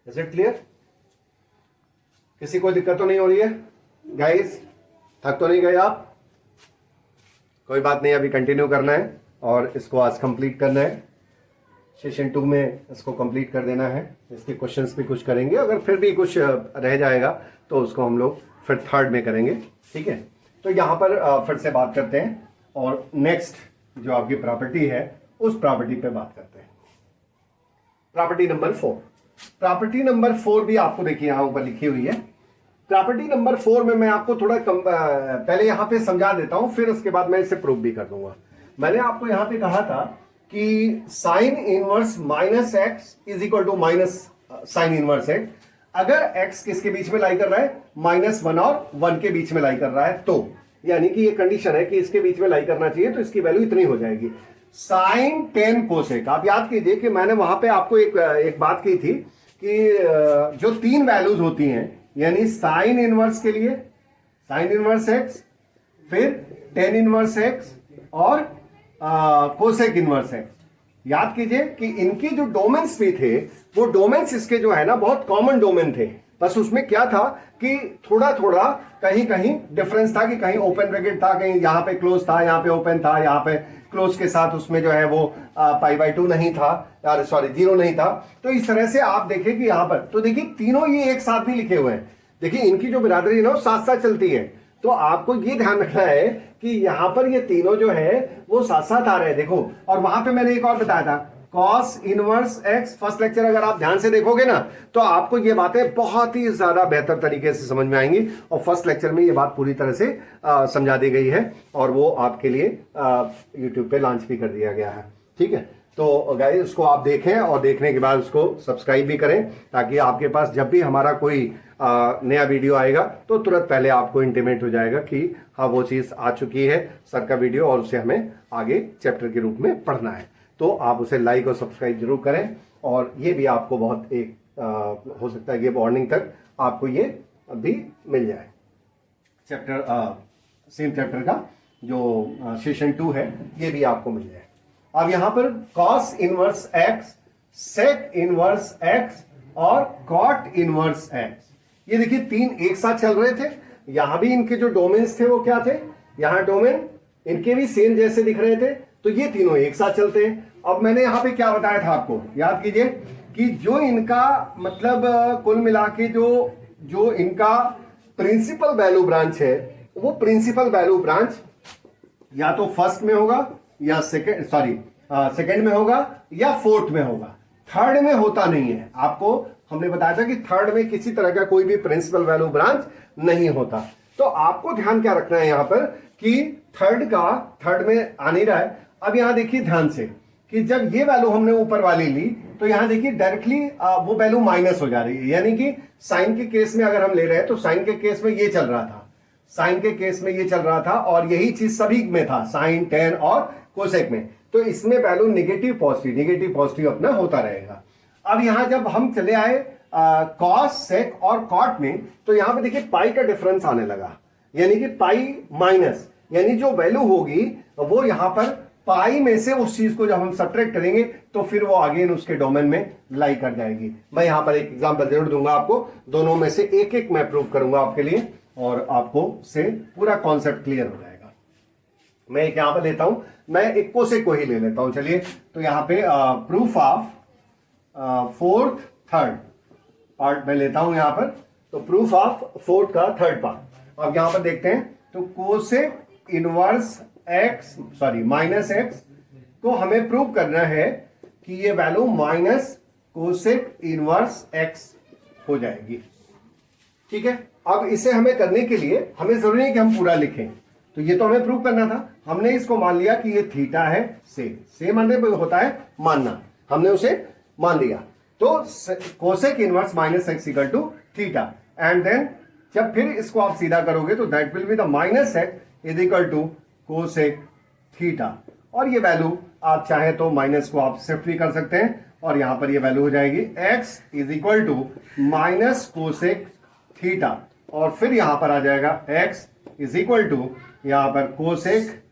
Speaker 1: Is it clear? किसी को दिक्कत तो नहीं हो रही है गाइस? थक तो नहीं गए आप? कोई बात नहीं, अभी कंटिन्यू करना है और इसको आज कंप्लीट करना है। सेशन 2 में इसको कंप्लीट कर देना है। इसके क्वेश्चंस भी कुछ करेंगे, अगर फिर भी कुछ रह जाएगा तो उसको हम लोग फिर 3rd में करेंगे, ठीक है? तो यहां पर फिर से बात करते हैं, और नेक्स्ट जो आपकी प्रॉपर्टी है उस प्रॉपर्टी पे बात करते हैं। Property number 4। प्रॉपर्टी नंबर 4 भी आपको देखिए यहां ऊपर लिखी हुई है। प्रॉपर्टी नंबर 4 में मैं आपको थोड़ा पहले यहां पे समझा देता हूं, फिर उसके बाद मैं इसे प्रूव भी कर दूंगा। मैंने आपको यहां पे कहा था कि sine inverse minus x is equal to minus sine inverse x, अगर x किसके बीच में लाई कर रहा है, -1 और 1 के बीच में लाई कर रहा है, तो यानी कि ये कंडीशन है कि इसके बीच में लाई करना चाहिए, तो इसकी वैल्यू इतनी हो जाएगी। Sine 10 cosec. आप याद कीजिए कि मैंने वहां पे आपको एक बात की थी कि जो 3 वैल्यूज होती हैं, यानी साइन इनवर्स के लिए साइन इनवर्स एक्स, फिर टेन इनवर्स एक्स और कोसेक इनवर्स एक्स, याद कीजिए कि इनकी जो डोमेन्स भी थे वो डोमेन्स इसके जो है ना बहुत कॉमन डोमेन थे। बस उसमें क्या था कि थोड़ा थोड़ा कहीं कहीं डिफरेंस था कि कहीं ओपन ब्रैकेट था, कहीं यहां पे क्लोज था, यहां पे ओपन था, यहां पे क्लोज के साथ उसमें जो है वो π/2 नहीं था, सॉरी 0 नहीं था। तो इस तरह से आप देखिए कि यहां पर तो देखिए तीनों ये एक साथ भी लिखे हुए हैं। देखिए इनकी जो बिरादरी है ना वो साथ साथ चलती है। तो आपको ये ध्यान रखना है कि यहां पर ये तीनों जो है वो साथ साथ आ रहे हैं। देखो, और वहां पे मैंने एक और बताया था cos inverse x. First lecture अगर आप ध्यान से देखोगे ना तो आपको ये बातें बहुत ही ज्यादा बेहतर तरीके से समझ में आएंगी, और फर्स्ट लेक्चर में ये बात पूरी तरह से समझा दी गई है, और वो आपके लिए यूट्यूब पे लॉन्च भी कर दिया गया है। ठीक है, तो गाइस उसको आप देखें और देखने के बाद उसको सब्सक्राइब भी करें, ताकि आपके पास जब भी हमारा कोई नया वीडियो आएगा तो तुरंत पहले आपको इंटीमेट हो जाएगा कि हाँ वो चीज़ आ चुकी है सर का वीडियो, और उसे हमें आगे चैप्टर के रूप में पढ़ना है। तो आप उसे लाइक और सब्सक्राइब जरूर करें, और ये भी आपको बहुत एक हो सकता है कि मॉर्निंग तक आपको ये भी मिल जाए। चैप्टर सेम चैप्टर का जो सेशन 2 है ये भी आपको मिल जाए। अब यहां पर cos inverse x, sec inverse x और कॉट इनवर्स एक्स, ये देखिए 3 एक साथ चल रहे थे। यहां भी इनके जो डोमेन्स थे वो क्या थे, यहां डोमेन इनके भी सेम जैसे दिख रहे थे, तो ये तीनों एक साथ चलते हैं। अब मैंने यहां पे क्या बताया था आपको, याद कीजिए कि जो इनका मतलब कुल मिला के जो इनका प्रिंसिपल वैल्यू ब्रांच है, वो प्रिंसिपल वैल्यू ब्रांच या तो फर्स्ट में होगा या सेकंड में होगा या फोर्थ में होगा, थर्ड में होता नहीं है। आपको हमने बताया था कि थर्ड में किसी तरह का कोई भी प्रिंसिपल वैल्यू ब्रांच नहीं होता। तो आपको ध्यान क्या रखना है यहां पर कि थर्ड में आ नहीं रहा है। अब यहां देखिए ध्यान से कि जब ये वैल्यू हमने ऊपर वाली ली तो यहां देखिए डायरेक्टली वो वैल्यू माइनस हो जा रही है, यानी कि साइन के केस में अगर हम ले रहे हैं तो साइन के केस में ये चल रहा था, साइन के केस में ये चल रहा था, और यही चीज सभी में था, साइन, टेन और कोसेक में। तो इसमें वैल्यू नेगेटिव पॉजिटिव अपना होता रहेगा। अब यहां जब हम चले आए कॉस, सेक और कॉट में, तो यहां पे देखिए पाई का डिफरेंस आने लगा, यानी कि पाई माइनस, यानी जो वैल्यू होगी वो यहां पर पाई में से उस चीज को जब हम सब्ट्रैक्ट करेंगे तो फिर वो अगेन उसके डोमेन में लाई कर जाएगी। मैं यहां पर एक एग्जांपल जरूर दूंगा आपको, दोनों में से एक एक मैं प्रूव करूंगा आपके लिए, और आपको से पूरा कॉन्सेप्ट क्लियर हो जाएगा। मैं एक यहां पर लेता हूं, मैं एक कोसेक को ही ले लेता हूं। चलिए, तो यहां पे proof of fourth third part मैं लेता हूं यहां पर, तो प्रूफ ऑफ फोर्थ का थर्ड पार्ट। अब यहां पर देखते हैं, तो cosec inverse x minus x को हमें प्रूव करना है कि ये value minus cosec inverse x हो जाएगी। ठीक है, अब इसे हमें करने के लिए हमें जरूरी है कि हम पूरा लिखें, तो ये तो हमें प्रूव करना था। हमने इसको मान लिया कि ये थीटा है, से मानने पर होता है मानना, हमने उसे मान लिया। तो cosec inverse minus x equal to theta, and then जब फिर इसको आप सीधा करोगे तो that will be the minus x is equal to cosec theta, और ये वैल्यू आप चाहे तो माइनस को आप शिफ्ट भी कर सकते हैं, और यहां पर ये वैल्यू हो जाएगी x is equal to minus cosec theta, और फिर यहां पर आ जाएगा x इज इक्वल टू यहां पर कोसेक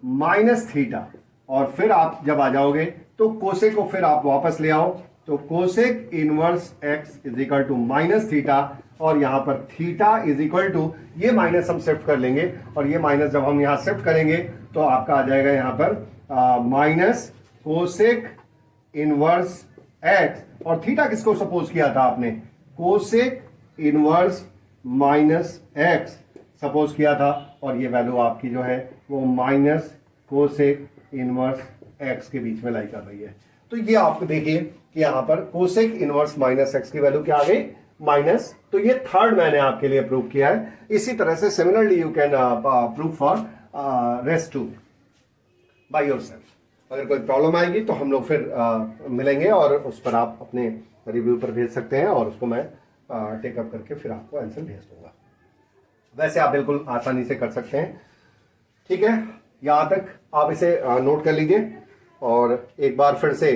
Speaker 1: माइनस थीटा, और फिर आप जब आ जाओगे तो कोसेक को फिर आप वापस ले आओ, तो cosec inverse x is equal to minus theta, और यहां पर थीटा इज इक्वल टू ये माइनस हम शिफ्ट कर लेंगे, और ये माइनस जब हम यहां शिफ्ट करेंगे तो आपका आ जाएगा यहां पर माइनस कोसेक इनवर्स एक्स, और थीटा किसको सपोज किया था आपने, cosec inverse minus x suppose किया था, और ये वैल्यू आपकी जो है वो माइनस कोसेक इनवर्स एक्स के बीच में लाई कर रही है। तो ये आपको देखिए कि यहां पर कोसेक इनवर्स माइनस एक्स की वैल्यू क्या आ गई, माइनस। तो ये थर्ड मैंने आपके लिए प्रूव किया है। इसी तरह से similarly you can prove for rest 2 by yourself. अगर कोई प्रॉब्लम आएगी तो हम लोग फिर मिलेंगे, और उस पर आप अपने रिव्यू पर भेज सकते हैं, और उसको मैं टेकअप करके फिर आपको आंसर भेज दूंगा। वैसे आप बिल्कुल आसानी से कर सकते हैं। ठीक है, यहां तक आप इसे नोट कर लीजिए। और एक बार फिर से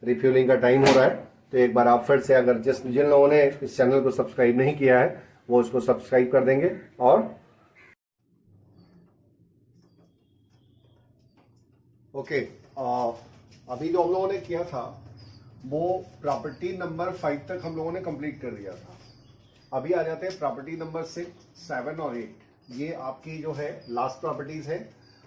Speaker 1: रिफ्यूलिंग का टाइम हो रहा है, तो एक बार आप फिर से, अगर जिन लोगों ने इस चैनल को सब्सक्राइब नहीं किया है वो उसको सब्सक्राइब कर देंगे। और ओके, अभी जो हम लोगों ने किया था वो प्रॉपर्टी नंबर 5 तक हम लोगों ने कंप्लीट कर दिया था। अभी आ जाते हैं प्रॉपर्टी नंबर 6, 7 और 8। ये आपकी जो है लास्ट प्रॉपर्टीज है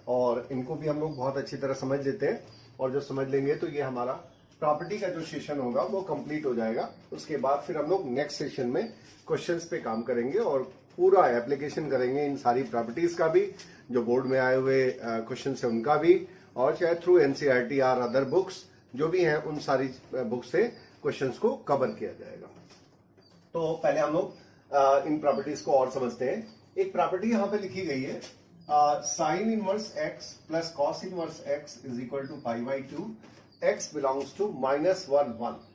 Speaker 1: और इनको भी हम लोग बहुत अच्छी तरह समझ लेते हैं। और जो समझ लेंगे तो ये हमारा प्रॉपर्टी का जो सेशन होगा वो कंप्लीट हो जाएगा। उसके बाद फिर हम लोग नेक्स्ट सेशन में क्वेश्चंस पे काम करेंगे और पूरा एप्लीकेशन करेंगे इन सारी प्रॉपर्टीज का भी, जो बोर्ड में आए हुए क्वेश्चन है उनका भी, और चाहे थ्रू एनसीईआरटी और अदर बुक्स जो भी हैं उन सारी बुक्स से क्वेश्चंस को कवर किया जाएगा। तो पहले हम लोग इन प्रॉपर्टीज को और समझते हैं। एक प्रॉपर्टी यहां पे लिखी गई है, sine inverse x plus cos inverse x is equal to pi by 2, x belongs to -1 1।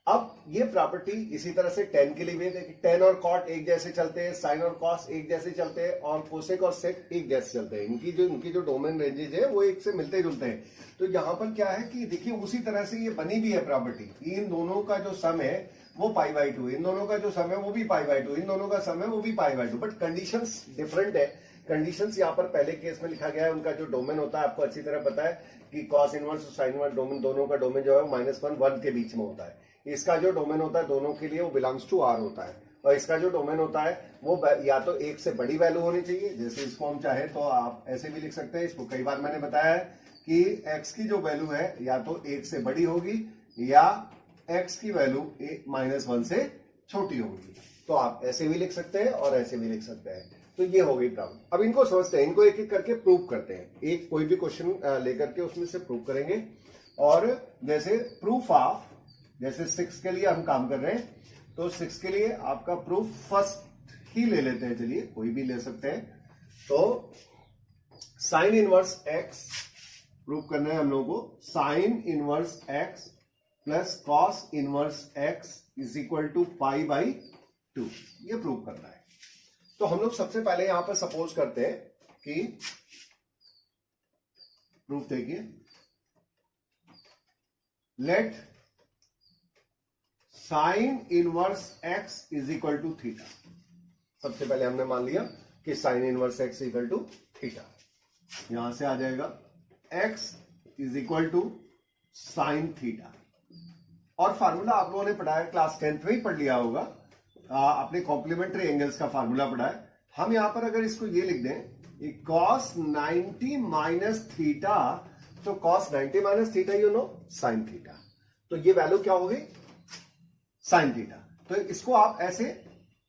Speaker 1: अब ये प्रॉपर्टी इसी तरह से tan के लिए भी है। tan और cot एक जैसे चलते हैं, sin और cos एक जैसे चलते हैं, और कोसेक और सेक एक जैसे चलते हैं। इनकी जो डोमेन रेंजेज है वो एक से मिलते जुलते हैं। तो यहाँ पर क्या है कि देखिए उसी तरह से ये बनी भी है प्रॉपर्टी। इन दोनों का जो सम है वो पाई बाई 2, इन दोनों का जो सम है वो भी पाई बाई 2, इन दोनों का सम है वो भी पाई बाई 2। बट कंडीशंस डिफरेंट है। कंडीशंस यहाँ पर पहले केस में लिखा गया है, उनका जो डोमेन होता है आपको अच्छी तरह पता है कि कॉस इनवर्स और साइन इनवर्स डोमेन, दोनों का डोमेन जो है -1 1 के बीच में होता है। इसका जो डोमेन होता है दोनों के लिए वो बिलोंग्स टू आर होता है, और इसका जो डोमेन होता है वो या तो एक से बड़ी वैल्यू होनी चाहिए, जैसे इसको हम चाहे तो आप ऐसे भी लिख सकते हैं। इसको कई बार मैंने बताया है कि एक्स की जो वैल्यू है या तो एक से बड़ी होगी या एक्स की वैल्यू -1 से छोटी होगी। तो आप ऐसे भी लिख सकते हैं और ऐसे भी लिख सकते हैं। तो ये हो गई प्रॉब्लम। अब इनको समझते हैं, इनको एक एक करके प्रूव करते हैं। एक कोई भी क्वेश्चन लेकर के उसमें से प्रूव करेंगे। और जैसे प्रूफ ऑफ, जैसे 6 के लिए हम काम कर रहे हैं, तो 6 के लिए आपका प्रूफ फर्स्ट ही ले लेते हैं। चलिए कोई भी ले सकते हैं। तो साइन इनवर्स एक्स प्रूव करना है हम लोगों को। Sine inverse x plus cos inverse x is equal to pi by 2, ये प्रूव करना है। तो हम लोग सबसे पहले यहां पर सपोज करते हैं कि प्रूफ देखिए, let sine inverse x is equal to theta. सबसे पहले हमने मान लिया कि sine inverse x equal to theta. यहां से आ जाएगा x is equal to sine theta. और फार्मूला आप लोगों ने पढ़ा है, क्लास 10th में ही पढ़ लिया होगा, अपने कॉम्प्लीमेंट्री एंगल्स का फार्मूला पढ़ा है। हम यहां पर अगर इसको ये लिख दें कॉस 90 माइनस थीटा, तो cos 90 minus theta you know sine theta, तो ये वैल्यू क्या हो गई साइन थीटा। तो इसको आप ऐसे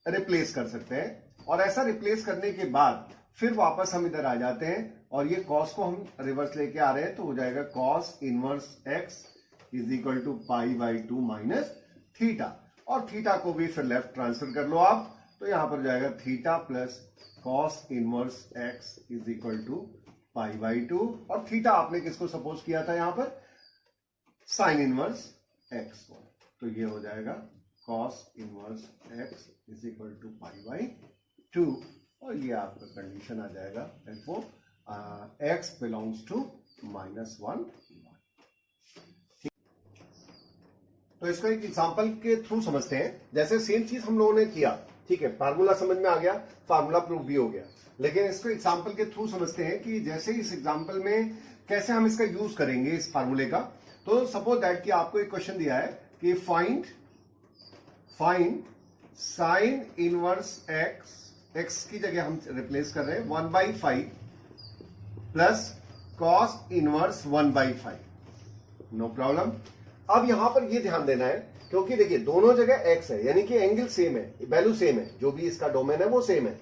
Speaker 1: रिप्लेस कर सकते हैं, और ऐसा रिप्लेस करने के बाद फिर वापस हम इधर आ जाते हैं और ये कॉस को हम रिवर्स लेके आ रहे हैं, तो हो जाएगा cos inverse x is equal to pi by 2 minus theta. और थीटा को भी फिर लेफ्ट ट्रांसफर कर लो आप, तो यहां पर जाएगा theta plus cos inverse x is equal to pi by 2। और थीटा आपने किसको सपोज किया था यहां पर, साइन इनवर्स एक्स को, तो ये हो जाएगा cos inverse x is equal to pi by 2। और ये आपका कंडीशन आ जाएगा therefore एक्स बिलोंग्स टू -1 1। तो इसको एक एग्जांपल के थ्रू समझते हैं। जैसे सेम चीज हम लोगों ने किया, ठीक है, फार्मूला समझ में आ गया, फार्मूला प्रूफ भी हो गया, लेकिन इसको एग्जांपल के थ्रू समझते हैं कि जैसे इस एग्जांपल में कैसे हम इसका यूज करेंगे इस फार्मूले का। तो सपोज दैट कि आपको एक क्वेश्चन दिया है कि find sine inverse x, x की जगह हम रिप्लेस कर रहे हैं 1/5 plus cos inverse 1/5, no problem. अब यहां पर ये ध्यान देना है, क्योंकि देखिए दोनों जगह x है, यानी कि एंगल सेम है, वैल्यू सेम है, जो भी इसका डोमेन है वो सेम है,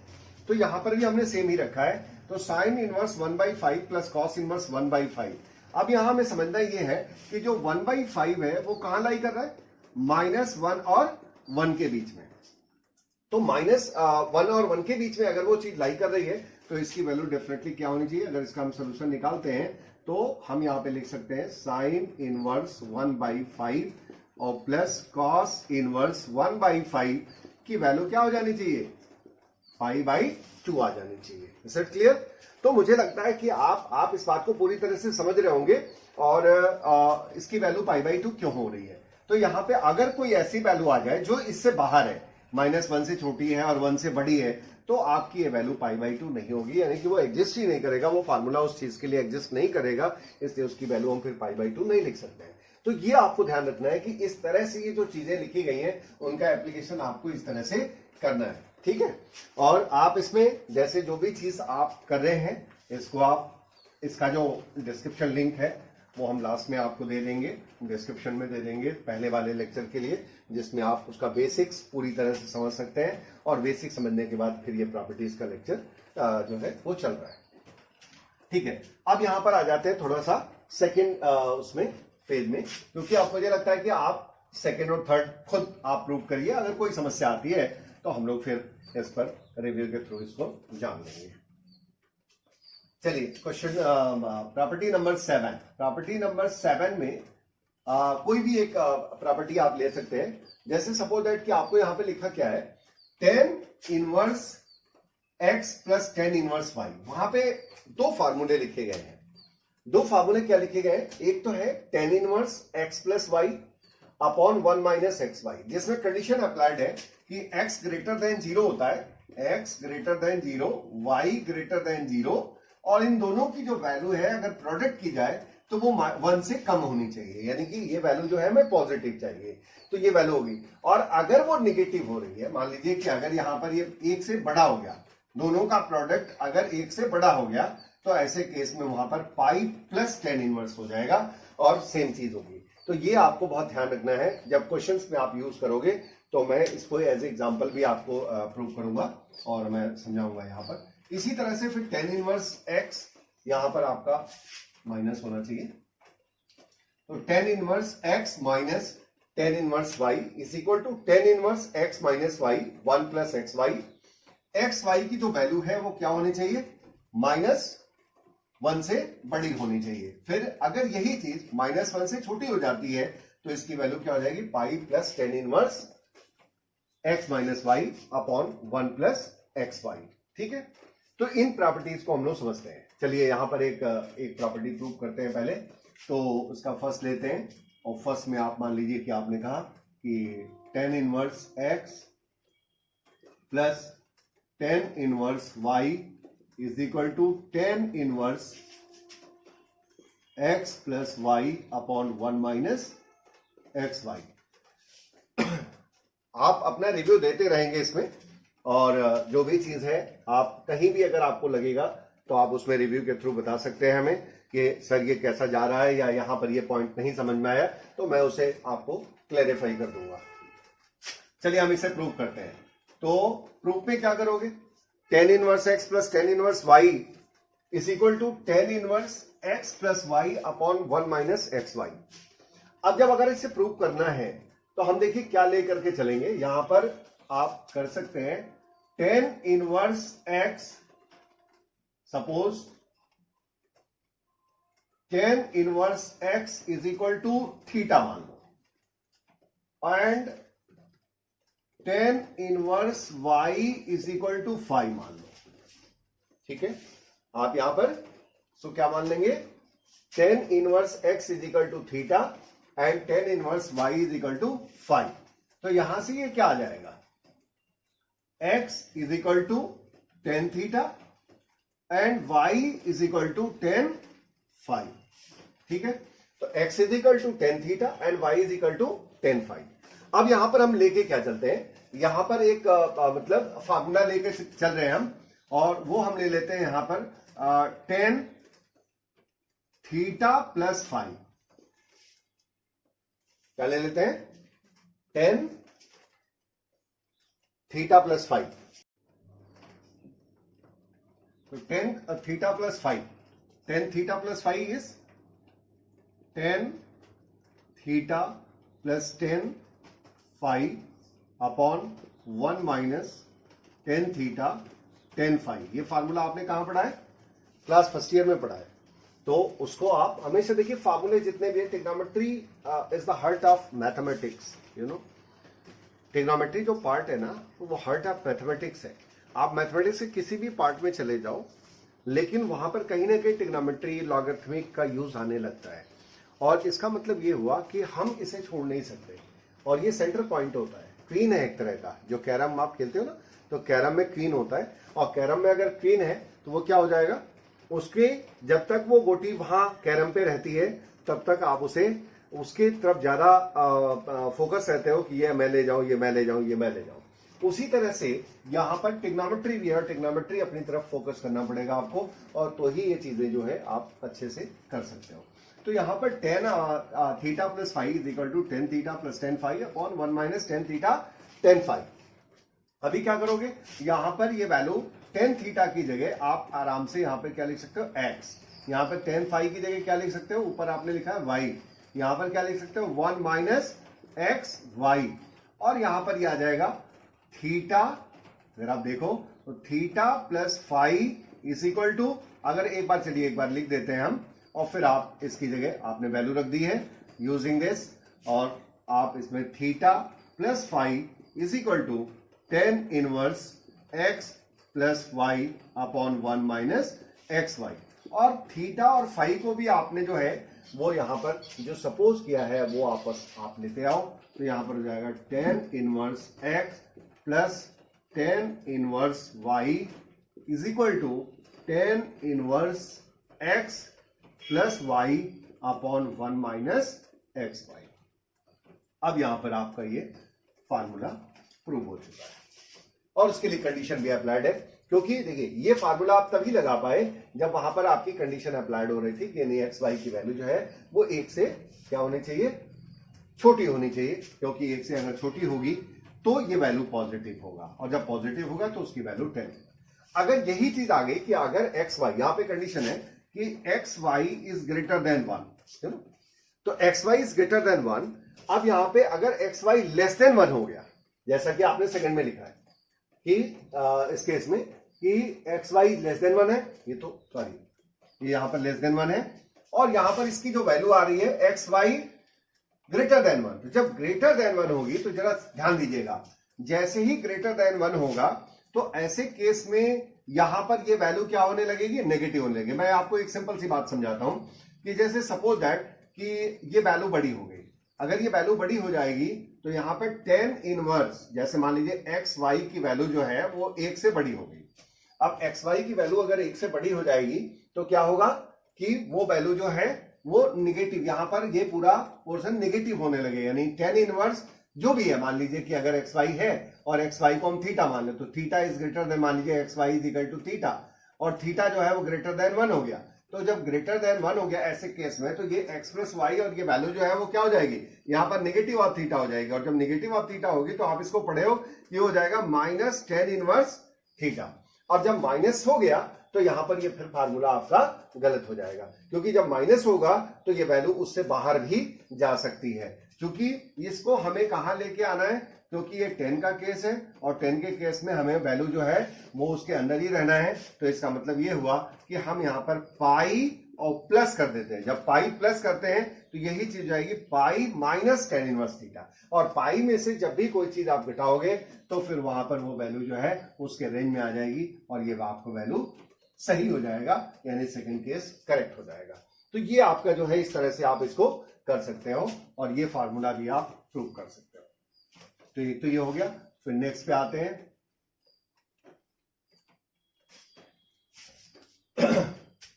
Speaker 1: तो यहां पर भी हमने सेम ही रखा है। तो sine inverse 1/5 plus cos inverse 1/5। अब यहां हमें समझना ये है कि जो 1/5 है वो कहां लाई कर रहा है, -1 और 1 के बीच में। तो -1 और 1 के बीच में अगर वो चीज लाई कर रही है तो इसकी वैल्यू डेफिनेटली क्या होनी चाहिए। अगर इसका हम सोल्यूशन निकालते हैं तो हम यहां पे लिख सकते हैं साइन इनवर्स 1/5 और प्लस कॉस इनवर्स 1/5 की वैल्यू क्या हो जानी चाहिए, पाई बाई 2 आ जानी चाहिए। Is it clear? तो मुझे लगता है कि आप इस बात को पूरी तरह से समझ रहे होंगे और इसकी वैल्यू π/2 क्यों हो रही है। तो यहां पे अगर कोई ऐसी वैल्यू आ जाए जो इससे बाहर है, -1 से छोटी है और 1 से बड़ी है, तो आपकी ये वैल्यू π/2 नहीं होगी, यानी कि वो एग्जिस्ट ही नहीं करेगा, वो फार्मूला उस चीज के लिए एग्जिस्ट नहीं करेगा, इसलिए उसकी वैल्यू हम फिर π/2 नहीं लिख सकते हैं। तो ये आपको ध्यान रखना है कि इस तरह से ये जो चीजें लिखी गई हैं उनका एप्लीकेशन आपको इस तरह से करना है, ठीक है। और आप इसमें जैसे जो भी चीज आप कर रहे हैं, इसको आप, इसका जो डिस्क्रिप्शन लिंक है वो हम लास्ट में आपको दे देंगे, डिस्क्रिप्शन में दे देंगे पहले वाले लेक्चर के लिए, जिसमें आप उसका बेसिक्स पूरी तरह से समझ सकते हैं। और बेसिक समझने के बाद फिर ये प्रॉपर्टीज का लेक्चर जो है वो चल रहा है, ठीक है। अब यहां पर आ जाते हैं थोड़ा सा सेकेंड उसमें फेज में, क्योंकि अब मुझे लगता है कि आप सेकेंड और थर्ड खुद आप प्रूव करिए, अगर कोई समस्या आती है तो हम लोग फिर इस पर रिव्यू के थ्रू इसको जान लेंगे। चलिए question property number 7। Property number 7 में कोई भी एक प्रॉपर्टी आप ले सकते हैं। जैसे सपोज दैट कि आपको यहां पे लिखा क्या है, tan inverse x plus tan inverse y। वहां पे दो फार्मूले लिखे गए हैं। दो फार्मूले क्या लिखे गए हैं? एक तो है tan inverse x plus y upon 1 minus x y, जिसमें कंडीशन अप्लाइड है कि x ग्रेटर देन 0 होता है, x greater than 0, y greater than 0, और इन दोनों की जो वैल्यू है अगर प्रोडक्ट की जाए तो वो 1 से कम होनी चाहिए, यानी कि ये वैल्यू जो है हमें पॉजिटिव चाहिए, तो ये वैल्यू होगी। और अगर वो नेगेटिव हो रही है, मान लीजिए कि अगर यहां पर ये 1 से बड़ा हो गया, दोनों का प्रोडक्ट अगर 1 से बड़ा हो गया, तो ऐसे केस में वहां पर पाई प्लस tan इनवर्स हो जाएगा और सेम चीज होगी। तो ये आपको बहुत ध्यान रखना है, जब क्वेश्चंस में आप यूज करोगे तो मैं इसको एज एग्जांपल भी आपको प्रूव करूंगा और मैं समझाऊंगा यहां पर। इसी तरह से फिर tan इनवर्स x यहां पर आपका माइनस होना चाहिए, तो tan inverse x minus tan inverse y is equal to tan inverse x minus y 1 plus x y. X y की जो वैल्यू है वो क्या होनी चाहिए? -1 से बड़ी होनी चाहिए। फिर अगर यही चीज -1 से छोटी हो जाती है तो इसकी वैल्यू क्या हो जाएगी? Pi plus tan inverse x minus y upon 1 plus x y, ठीक है। तो इन प्रॉपर्टीज को हम लोग समझते हैं। चलिए यहां पर एक प्रॉपर्टी प्रूव करते हैं पहले। तो उसका फर्स्ट लेते हैं, और फर्स्ट में आप मान लीजिए कि आपने कहा कि tan inverse x plus tan inverse y is equal to tan inverse x plus y upon 1 minus x y. आप अपना रिव्यू देते रहेंगे इसमें, और जो भी चीज है आप कहीं भी अगर आपको लगेगा तो आप उसमें रिव्यू के थ्रू बता सकते हैं हमें कि सर ये कैसा जा रहा है, या यहां पर ये पॉइंट नहीं समझ में आया, तो मैं उसे आपको क्लैरिफाई कर दूंगा। चलिए हम इसे प्रूव करते हैं। तो प्रूफ में क्या करोगे? tan inverse x plus tan inverse y is equal to tan inverse x plus y upon 1 minus x y. अब जब अगर इसे प्रूव करना है तो हम देखिए क्या लेकर के चलेंगे। यहां पर आप कर सकते हैं tan inverse x, suppose tan inverse x is equal to theta मान लो, and tan inverse y is equal to phi मान लो, ठीक है। आप यहां पर क्या मान लेंगे? tan inverse x is equal to theta and tan inverse y is equal to phi. तो यहां से ये क्या आ जाएगा? x is equal to tan theta and y is equal to tan phi, ठीक है। तो x is equal to tan theta and y is equal to tan phi. अब यहां पर हम लेके क्या चलते हैं? यहां पर एक मतलब फार्मूला लेके चल रहे हैं हम, और वो हम ले लेते हैं यहां पर tan थीटा प्लस फाई। क्या ले लेते हैं? tan theta plus phi. तो tan theta plus phi, tan theta plus phi is tan theta plus tan phi upon 1 minus tan theta tan phi. ये फार्मूला आपने कहां पढ़ा है? क्लास फर्स्ट ईयर में पढ़ा है। तो उसको आप हमेशा देखिए, फार्मूले जितने भी है, trigonometry is the heart of mathematics, you know. Trigonometry जो पार्ट है ना, वो हार्ट ऑफ मैथमेटिक्स है। आप मैथमेटिक्स के किसी भी पार्ट में चले जाओ, लेकिन वहां पर कहीं ना कहीं ट्रिग्नोमेट्री, लॉगरिथमिक का यूज आने लगता है। और इसका मतलब ये हुआ कि हम इसे छोड़ नहीं सकते, और ये सेंटर पॉइंट होता है, क्वीन है एक तरह का। जो कैरम आप खेलते हो ना, तो कैरम में क्वीन होता है, और कैरम में अगर क्वीन है तो वो क्या हो जाएगा, उसके जब तक वो गोटी वहां कैरम पे रहती है तब तक आप उसे उसके तरफ ज्यादा फोकस रहते हो कि ये मैं ले जाऊं, ये मैं ले जाऊं, ये मैं ले जाऊं। उसी तरह से यहां पर ट्रिग्नोमेट्री भी है, ट्रिग्नोमेट्री अपनी तरफ फोकस करना पड़ेगा आपको, और तो ही ये चीजें जो है आप अच्छे से कर सकते हो। तो यहां पर tan theta plus phi is equal to tan theta plus tan phi upon 1 minus tan theta tan phi. अभी क्या करोगे, यहां पर ये वैल्यू tan थीटा की जगह आप आराम से यहां पर क्या लिख सकते हो, x। यहां पर tan फाइव की जगह क्या लिख सकते हो, ऊपर आपने लिखा है y। यहां पर क्या लिख सकते हो, 1 माइनस एक्स वाई। और यहां पर ये आ जाएगा थीटा, अगर आप देखो तो theta plus phi is equal to, अगर एक बार चलिए एक बार लिख देते हैं हम, और फिर आप इसकी जगह आपने वैल्यू रख दी है यूजिंग दिस, और आप इसमें theta plus phi is equal to tan inverse x plus y upon 1 minus x y. और थीटा और फाइव को भी आपने जो है वो यहां पर जो सपोज किया है वो आपस आप लेते आओ, तो यहां पर हो जाएगा tan inverse x plus tan inverse y is equal to tan inverse x plus y upon 1 minus x y. अब यहां पर आपका ये फार्मूला प्रूव हो चुका है, और उसके लिए कंडीशन भी अप्लाइड है, क्योंकि देखिए ये फार्मूला आप तभी लगा पाए जब वहां पर आपकी कंडीशन अप्लाइड हो रही थी कि यानी एक्स वाई की वैल्यू जो है वो एक से क्या होनी चाहिए, छोटी होनी चाहिए, क्योंकि एक से अगर छोटी होगी तो ये वैल्यू पॉजिटिव होगा, और जब पॉजिटिव होगा तो उसकी वैल्यू 10। अगर यही चीज आ गई कि अगर एक्स वाई, यहां पे कंडीशन है कि x y is greater than 1, तो x y is greater than 1। अब यहां पे अगर एक्स वाई लेस देन 1 हो गया, जैसा कि आपने सेकंड में लिखा है कि इस केस में कि एक्स वाई लेस देन 1 है, ये तो सॉरी ये यहां पर लेस देन 1 है, और यहां पर इसकी जो वैल्यू आ रही है एक्स वाई ग्रेटर देन 1। तो जब ग्रेटर देन 1 होगी तो जरा ध्यान दीजिएगा, जैसे ही ग्रेटर देन 1 होगा तो ऐसे केस में यहां पर ये वैल्यू क्या होने लगेगी, नेगेटिव होने लगेगी। मैं आपको एक सिंपल सी बात समझाता हूं कि जैसे सपोज दैट कि ये वैल्यू बड़ी हो गई, अगर ये वैल्यू बड़ी हो जाएगी तो यहां पर tan इनवर्स, जैसे मान लीजिए एक्स वाई की वैल्यू जो है वो 1 से बड़ी हो गई। अब एक्स वाई की वैल्यू अगर 1 से बड़ी हो जाएगी तो क्या होगा कि वो वैल्यू जो है वो निगेटिव, यहां पर ये पूरा पोर्शन निगेटिव होने लगे, यानी tan इनवर्स जो भी है, मान लीजिए कि अगर एक्स वाई है और एक्स वाई को हम थीटा मान ले, तो थीटा इज ग्रेटर देन, मान लीजिए x y is equal to theta, और थीटा जो है वो ग्रेटर देन 1 हो गया। तो जब ग्रेटर देन 1 हो गया ऐसे केस में, तो ये एक्स प्लस वाई और ये वैल्यू जो है वो क्या हो जाएगी, यहां पर नेगेटिव ऑफ थीटा हो जाएगी, और जब नेगेटिव ऑफ थीटा होगी तो आप इसको पढ़े हो, ये हो जाएगा माइनस tan इनवर्स थीटा। और जब माइनस हो गया तो यहां पर ये फिर फार्मूला आपका गलत हो जाएगा, क्योंकि जब माइनस होगा तो ये वैल्यू उससे बाहर भी जा सकती है, क्योंकि इसको हमें कहां लेके आना है, क्योंकि ये 10 का केस है, और 10 के केस में हमें वैल्यू जो है वो उसके अंदर ही रहना है। तो इसका मतलब ये हुआ कि हम यहां पर पाई और प्लस कर देते हैं। जब पाई प्लस करते हैं तो यही चीज जाएगी pi minus tan inverse theta, और पाई में से जब भी कोई चीज आप घटाओगे तो फिर वहां पर वो वैल्यू जो है उसके रेंज में आ जाएगी, और ये आपको वैल्यू सही हो जाएगा, यानी सेकंड केस करेक्ट हो जाएगा। तो ये आपका जो है इस तरह से आप इसको कर सकते हो, और ये फार्मूला भी आप प्रूव कर सकते हो। तो ये हो गया। फिर नेक्स्ट पे आते हैं।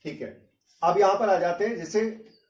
Speaker 1: ठीक है, अब यहां पर आ जाते हैं जैसे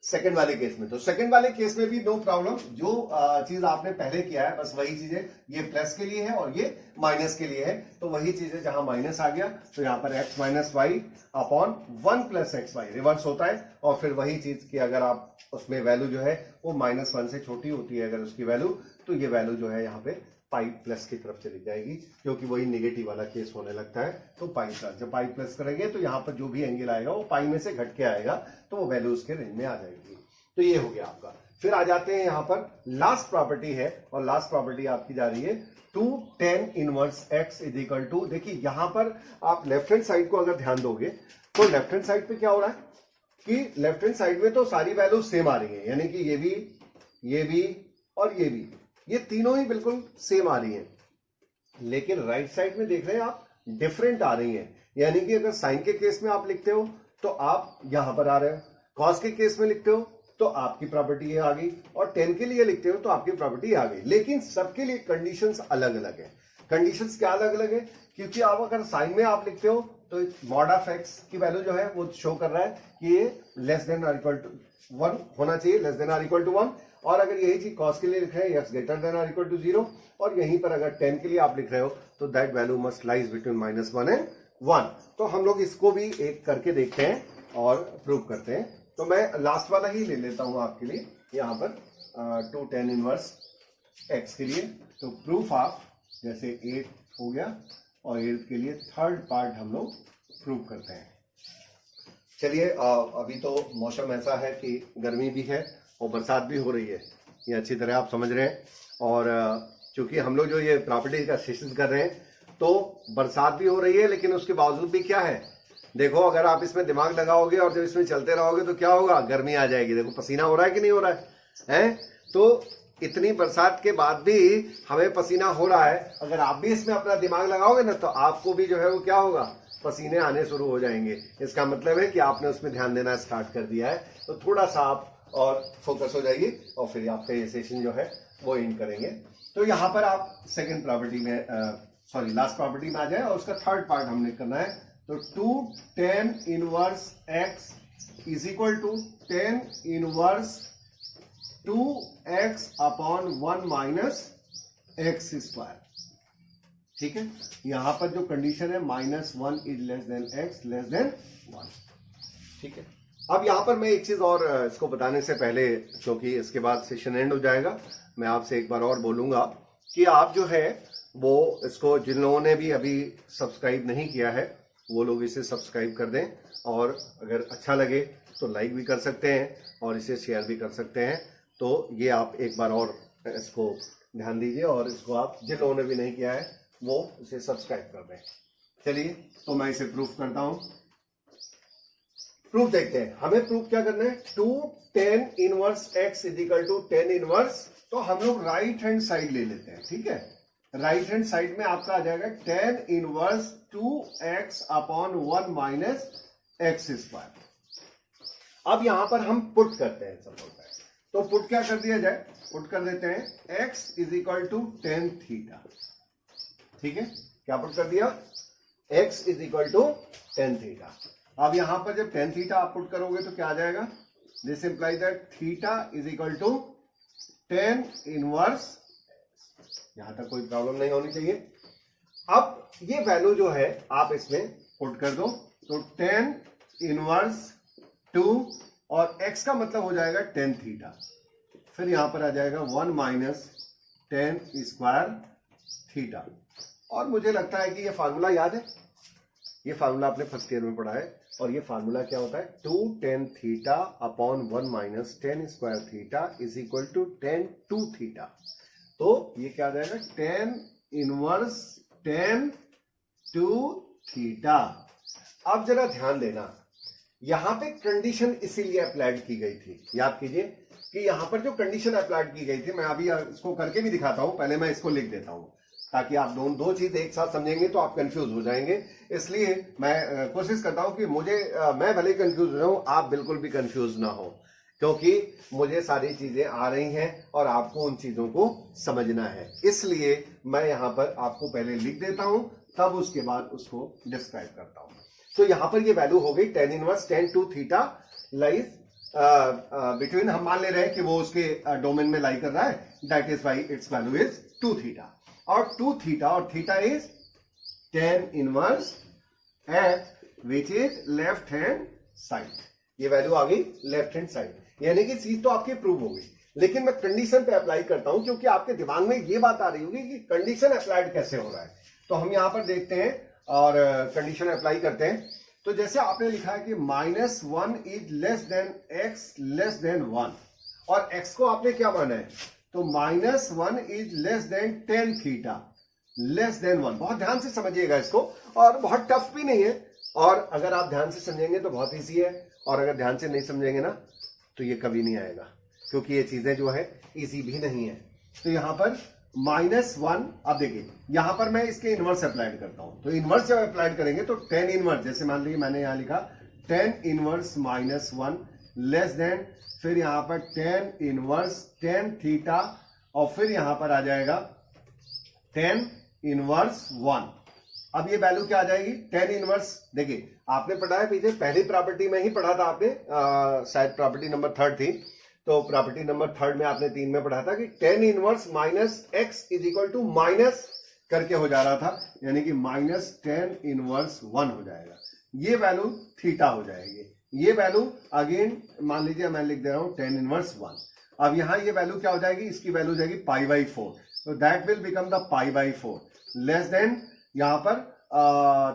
Speaker 1: सेकंड वाले केस में। तो सेकंड वाले केस में भी नो प्रॉब्लम, जो चीज आपने पहले किया है बस वही चीजें, ये प्लस के लिए है और ये माइनस के लिए है, तो वही चीजें, जहां माइनस आ गया तो यहां पर x minus y upon 1 plus x y reverse होता है, और फिर वही चीज की अगर आप उसमें वैल्यू जो है वो -1 से छोटी होती है अगर उसकी वैल्यू, तो ये वैल्यू जो है यहाँ पे पाई प्लस की तरफ चली जाएगी, क्योंकि वही नेगेटिव वाला केस होने लगता है। तो पाई प्लस, जब पाई प्लस करेंगे तो यहाँ पर जो भी एंगल आएगा वो पाई में से घट के आएगा, तो वो वैल्यू उसके रेंज में आ जाएगी। तो ये हो गया आपका। फिर आ जाते हैं यहाँ पर लास्ट प्रॉपर्टी है, और लास्ट प्रॉपर्टी आपकी जा रही है 2 tan inverse x is equal to, देखिए यहां पर आप लेफ्ट हैंड साइड को अगर ध्यान दोगे तो लेफ्ट हैंड साइड पे क्या हो रहा है कि लेफ्ट हैंड साइड में तो सारी वैल्यू सेम आ रही है, यानी कि ये भी और ये भी, ये तीनों ही बिल्कुल सेम आ रही है। लेकिन राइट साइड में देख रहे हैं आप, डिफरेंट आ रही हैं, यानी कि अगर साइन के केस में आप लिखते हो तो आप यहां पर आ रहे हो, कॉस के केस में लिखते हो तो आपकी प्रॉपर्टी ये आ गई, और टेन के लिए लिखते हो तो आपकी प्रॉपर्टी आ गई। लेकिन सबके लिए कंडीशंस अलग अलग है। कंडीशंस क्या अलग अलग है? क्योंकि आप अगर साइन में आप लिखते हो तो मॉड ऑफ एक्स की वैल्यू जो है वो शो कर रहा है कि ये लेस देन और इक्वल टू 1 होना चाहिए, लेस देन और इक्वल टू 1। और अगर यही चीज कॉस के लिए लिख रहे हैं एक्स ग्रेटर देन और इक्वल टू 0, और यहीं पर अगर 10 के लिए आप लिख रहे हो तो that value must lies between -1 and 1। तो हम लोग इसको भी एक करके देखते हैं और प्रूव करते हैं। तो मैं लास्ट वाला ही ले लेता हूं आपके लिए यहाँ पर 2 tan इनवर्स एक्स के लिए। तो प्रूफ ऑफ, जैसे 8 हो गया और 8 के लिए थर्ड पार्ट हम लोग प्रूव करते हैं। चलिए, अभी तो मौसम ऐसा है कि गर्मी भी है और बरसात भी हो रही है, ये अच्छी तरह आप समझ रहे हैं। और चूंकि हम लोग जो ये प्रॉपर्टी का सेशन कर रहे हैं तो बरसात भी हो रही है, लेकिन उसके बावजूद भी क्या है, देखो अगर आप इसमें दिमाग लगाओगे और जब इसमें चलते रहोगे तो क्या होगा, गर्मी आ जाएगी। देखो पसीना हो रहा है कि नहीं हो रहा है? तो इतनी बरसात के बाद भी हमें पसीना हो रहा है। अगर आप भी इसमें अपना दिमाग लगाओगे ना तो आपको भी जो है वो क्या होगा, पसीने आने शुरू हो जाएंगे। इसका मतलब है कि आपने उसमें ध्यान देना स्टार्ट कर दिया है। तो थोड़ा सा आप और फोकस हो जाइए और फिर आपका ये सेशन जो है वो एंड करेंगे। तो यहाँ पर आप सेकेंड प्रॉपर्टी में लास्ट प्रॉपर्टी में आ जाए और उसका थर्ड पार्ट हमने करना है। तो 2 tan inverse x is equal to tan inverse 2x upon 1 minus x square. ठीक है, यहां पर जो कंडीशन है -1 is less than x less than 1। ठीक है, अब यहां पर मैं एक चीज और इसको बताने से पहले, क्योंकि इसके बाद सेशन एंड हो जाएगा, मैं आपसे एक बार और बोलूंगा कि आप जो है वो इसको, जिन लोगों ने भी अभी सब्सक्राइब नहीं किया है वो लोग इसे सब्सक्राइब कर दें, और अगर अच्छा लगे तो लाइक भी कर सकते हैं और इसे शेयर भी कर सकते हैं। तो ये आप एक बार और इसको ध्यान दीजिए और इसको आप, जिन लोगों ने भी नहीं किया है वो इसे सब्सक्राइब कर दें। चलिए, तो मैं इसे प्रूफ करता हूं। प्रूफ देखते हैं, हमें प्रूफ क्या करना है। 2 tan inverse x is equal to tan inverse, तो हम लोग राइट हैंड साइड ले लेते हैं। ठीक है, राइट हैंड साइड में आपका आ जाएगा tan inverse 2x upon 1 minus x square. अब यहां पर हम पुट करते हैं, सब होता है तो पुट क्या कर दिया जाए, पुट कर देते हैं x is equal to tan theta. ठीक है, क्या पुट कर दिया, x is equal to tan theta. अब यहां पर जब tan थीटा आप पुट करोगे तो क्या आ जाएगा, this imply that theta is equal to tan inverse, यहां तक कोई प्रॉब्लम नहीं होनी चाहिए। अब ये वैल्यू जो है आप इसमें पुट कर दो, तो tan इनवर्स 2 और x का मतलब हो जाएगा tan थीटा, फिर यहां पर आ जाएगा 1 माइनस tan स्क्वायर थीटा। और मुझे लगता है कि ये फार्मूला याद है, ये फार्मूला आपने फर्स्ट ईयर में पढ़ा है, और ये फार्मूला क्या होता है, 2 tan theta upon 1 minus tan square theta is equal to tan 2 theta. तो ये क्या आ जाएगा, tan इनवर्स tan 2 थीटा। अब जरा ध्यान देना, यहां पे कंडीशन इसीलिए अप्लाइड की गई थी, याद कीजिए कि यहां पर जो कंडीशन अप्लाइड की गई थी, मैं अभी इसको करके भी दिखाता हूं, पहले मैं इसको लिख देता हूं ताकि आप दो चीज एक साथ समझेंगे तो आप कंफ्यूज हो जाएंगे। इसलिए मैं कोशिश करता हूं कि मैं भले कंफ्यूज हो जाऊं, आप बिल्कुल भी कंफ्यूज ना हो, क्योंकि मुझे सारी चीजें आ रही हैं और आपको उन चीजों को समझना है। इसलिए मैं यहां पर आपको पहले लिख देता हूं, तब उसके बाद उसको डिस्क्राइब करता हूं। तो यहां पर ये वैल्यू हो गई tan inverse tan 2 theta lies between, हम मान ले रहे हैं कि वो उसके डोमेन में लाई कर रहा है, that is why it's value is 2 theta. और 2 थीटा और theta is tan inverse eight which is left hand side, ये वैल्यू आ गई लेफ्ट हैंड साइड, यानी कि चीज तो आपकी प्रूव हो गई। लेकिन मैं कंडीशन पे अप्लाई करता हूं, क्योंकि आपके दिमाग में ये बात आ रही होगी कि कंडीशन अप्लाइड कैसे हो रहा है। तो हम यहां पर देखते हैं और कंडीशन अप्लाई करते हैं। तो जैसे आपने लिखा है कि -1 is less than x less than 1, और x को आपने क्या माना है, तो -1 is less then tan theta less than 1। बहुत ध्यान से समझिएगा इसको, और बहुत टफ भी नहीं है, और अगर आप ध्यान से समझेंगे तो बहुत ईजी है, और अगर ध्यान से नहीं समझेंगे ना तो ये कभी नहीं आएगा, क्योंकि ये चीजें जो है इजी भी नहीं है। तो यहां पर -1। अब देखिए यहां पर मैं इसके इनवर्स अप्लाइड करता हूं, तो इनवर्स जब अप्लाइड करेंगे तो tan इनवर्स, जैसे मान लीजिए मैंने यहां लिखा tan इनवर्स -1 लेस देन, फिर यहां पर tan इनवर्स tan थीटा, और फिर यहां पर आ जाएगा tan इनवर्स 1। अब ये वैल्यू क्या आ जाएगी, tan इनवर्स, देखिए आपने पढ़ा है पीछे पहली प्रॉपर्टी में ही पढ़ा था आपने, शायद प्रॉपर्टी नंबर 3 थी, तो प्रॉपर्टी नंबर 3 में आपने 3 में पढ़ा था कि tan inverse -x is equal to minus करके हो जा रहा था, यानी कि -tan इनवर्स 1 हो जाएगा, ये वैल्यू थीटा हो जाएगी। ये वैल्यू अगेन मान लीजिए मैं लिख दे रहा हूं tan इनवर्स 1। अब यहां ये वैल्यू क्या हो जाएगी, इसकी वैल्यू हो जाएगी π/4, तो that will become the π/4 less than यहां पर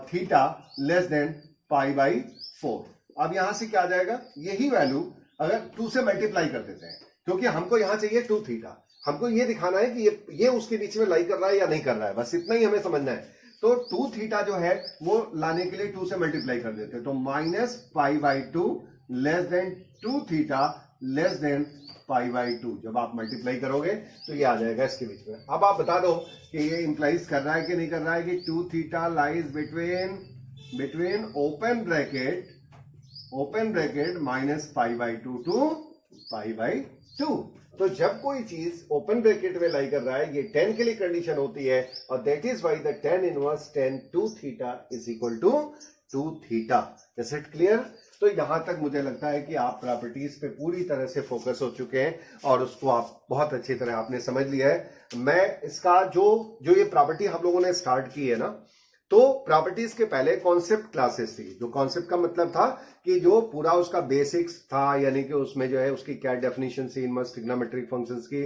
Speaker 1: थीटा लेस देन π/4। अब यहां से क्या आ जाएगा, यही वैल्यू अगर 2 से मल्टीप्लाई कर देते हैं, क्योंकि हमको यहां चाहिए 2 थीटा, हमको ये दिखाना है कि ये उसके बीच में लाई कर रहा है या नहीं कर रहा है, बस इतना ही हमें समझना है। तो 2 थीटा जो है वो लाने के लिए 2 से मल्टीप्लाई कर देते हैं, तो -π/2 less than 2 theta less than π/2। जब आप मल्टीप्लाई करोगे तो ये आ जाएगा इसके बीच में। अब आप बता दो कि ये इंप्लाइज कर रहा है कि नहीं कर रहा है कि 2 theta lies between open bracket -π/2 to π/2। तो जब कोई चीज ओपन ब्रैकेट में लाई कर रहा है, ये tan के लिए कंडीशन होती है, और that is why the tan inverse tan 2 theta is equal to 2 theta. Is it clear? तो यहां तक मुझे लगता है कि आप प्रॉपर्टीज पे पूरी तरह से फोकस हो चुके हैं और उसको आप बहुत अच्छी तरह आपने समझ लिया है। मैं इसका जो ये प्रॉपर्टी हम लोगों ने स्टार्ट की है ना, तो प्रॉपर्टीज के पहले कॉन्सेप्ट क्लासेस थी, जो कॉन्सेप्ट का मतलब था कि जो पूरा उसका बेसिक्स था, यानी कि उसमें जो है उसकी क्या डेफिनेशन थी इनवर्स ट्रिग्नोमेट्रिक फंक्शंस की,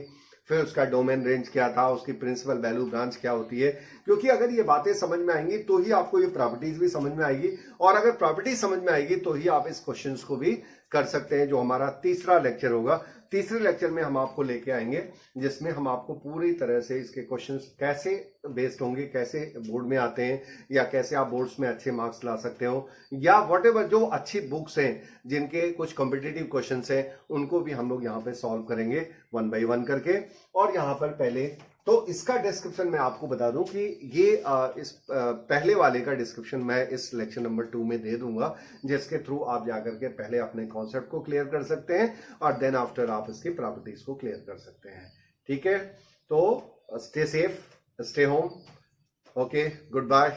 Speaker 1: फिर उसका डोमेन रेंज क्या था, उसकी प्रिंसिपल वैल्यू ब्रांच क्या होती है, क्योंकि अगर ये बातें समझ में आएंगी तो ही आपको ये प्रॉपर्टीज भी समझ में आएगी, और अगर प्रॉपर्टी समझ में आएगी तो ही आप इस क्वेश्चंस को भी कर सकते हैं, जो हमारा तीसरा लेक्चर होगा। तीसरे लेक्चर में हम आपको लेके आएंगे जिसमें हम आपको पूरी तरह से इसके क्वेश्चंस कैसे बेस्ड होंगे, कैसे बोर्ड में आते हैं, या कैसे आप बोर्ड्स में अच्छे मार्क्स ला सकते हो, या व्हाटएवर जो अच्छी बुक्स हैं जिनके कुछ कॉम्पिटिटिव क्वेश्चंस हैं उनको भी हम लोग यहाँ पे सॉल्व करेंगे 1 बाय 1 करके। और यहाँ पर पहले तो इसका डिस्क्रिप्शन मैं आपको बता दूं कि ये इस पहले वाले का डिस्क्रिप्शन मैं इस लेक्चर नंबर 2 में दे दूंगा, जिसके थ्रू आप जाकर के पहले अपने कॉन्सेप्ट को क्लियर कर सकते हैं और देन आफ्टर आप इसकी प्रॉपर्टीज को क्लियर कर सकते हैं। ठीक है, तो stay safe, stay home, okay, good bye.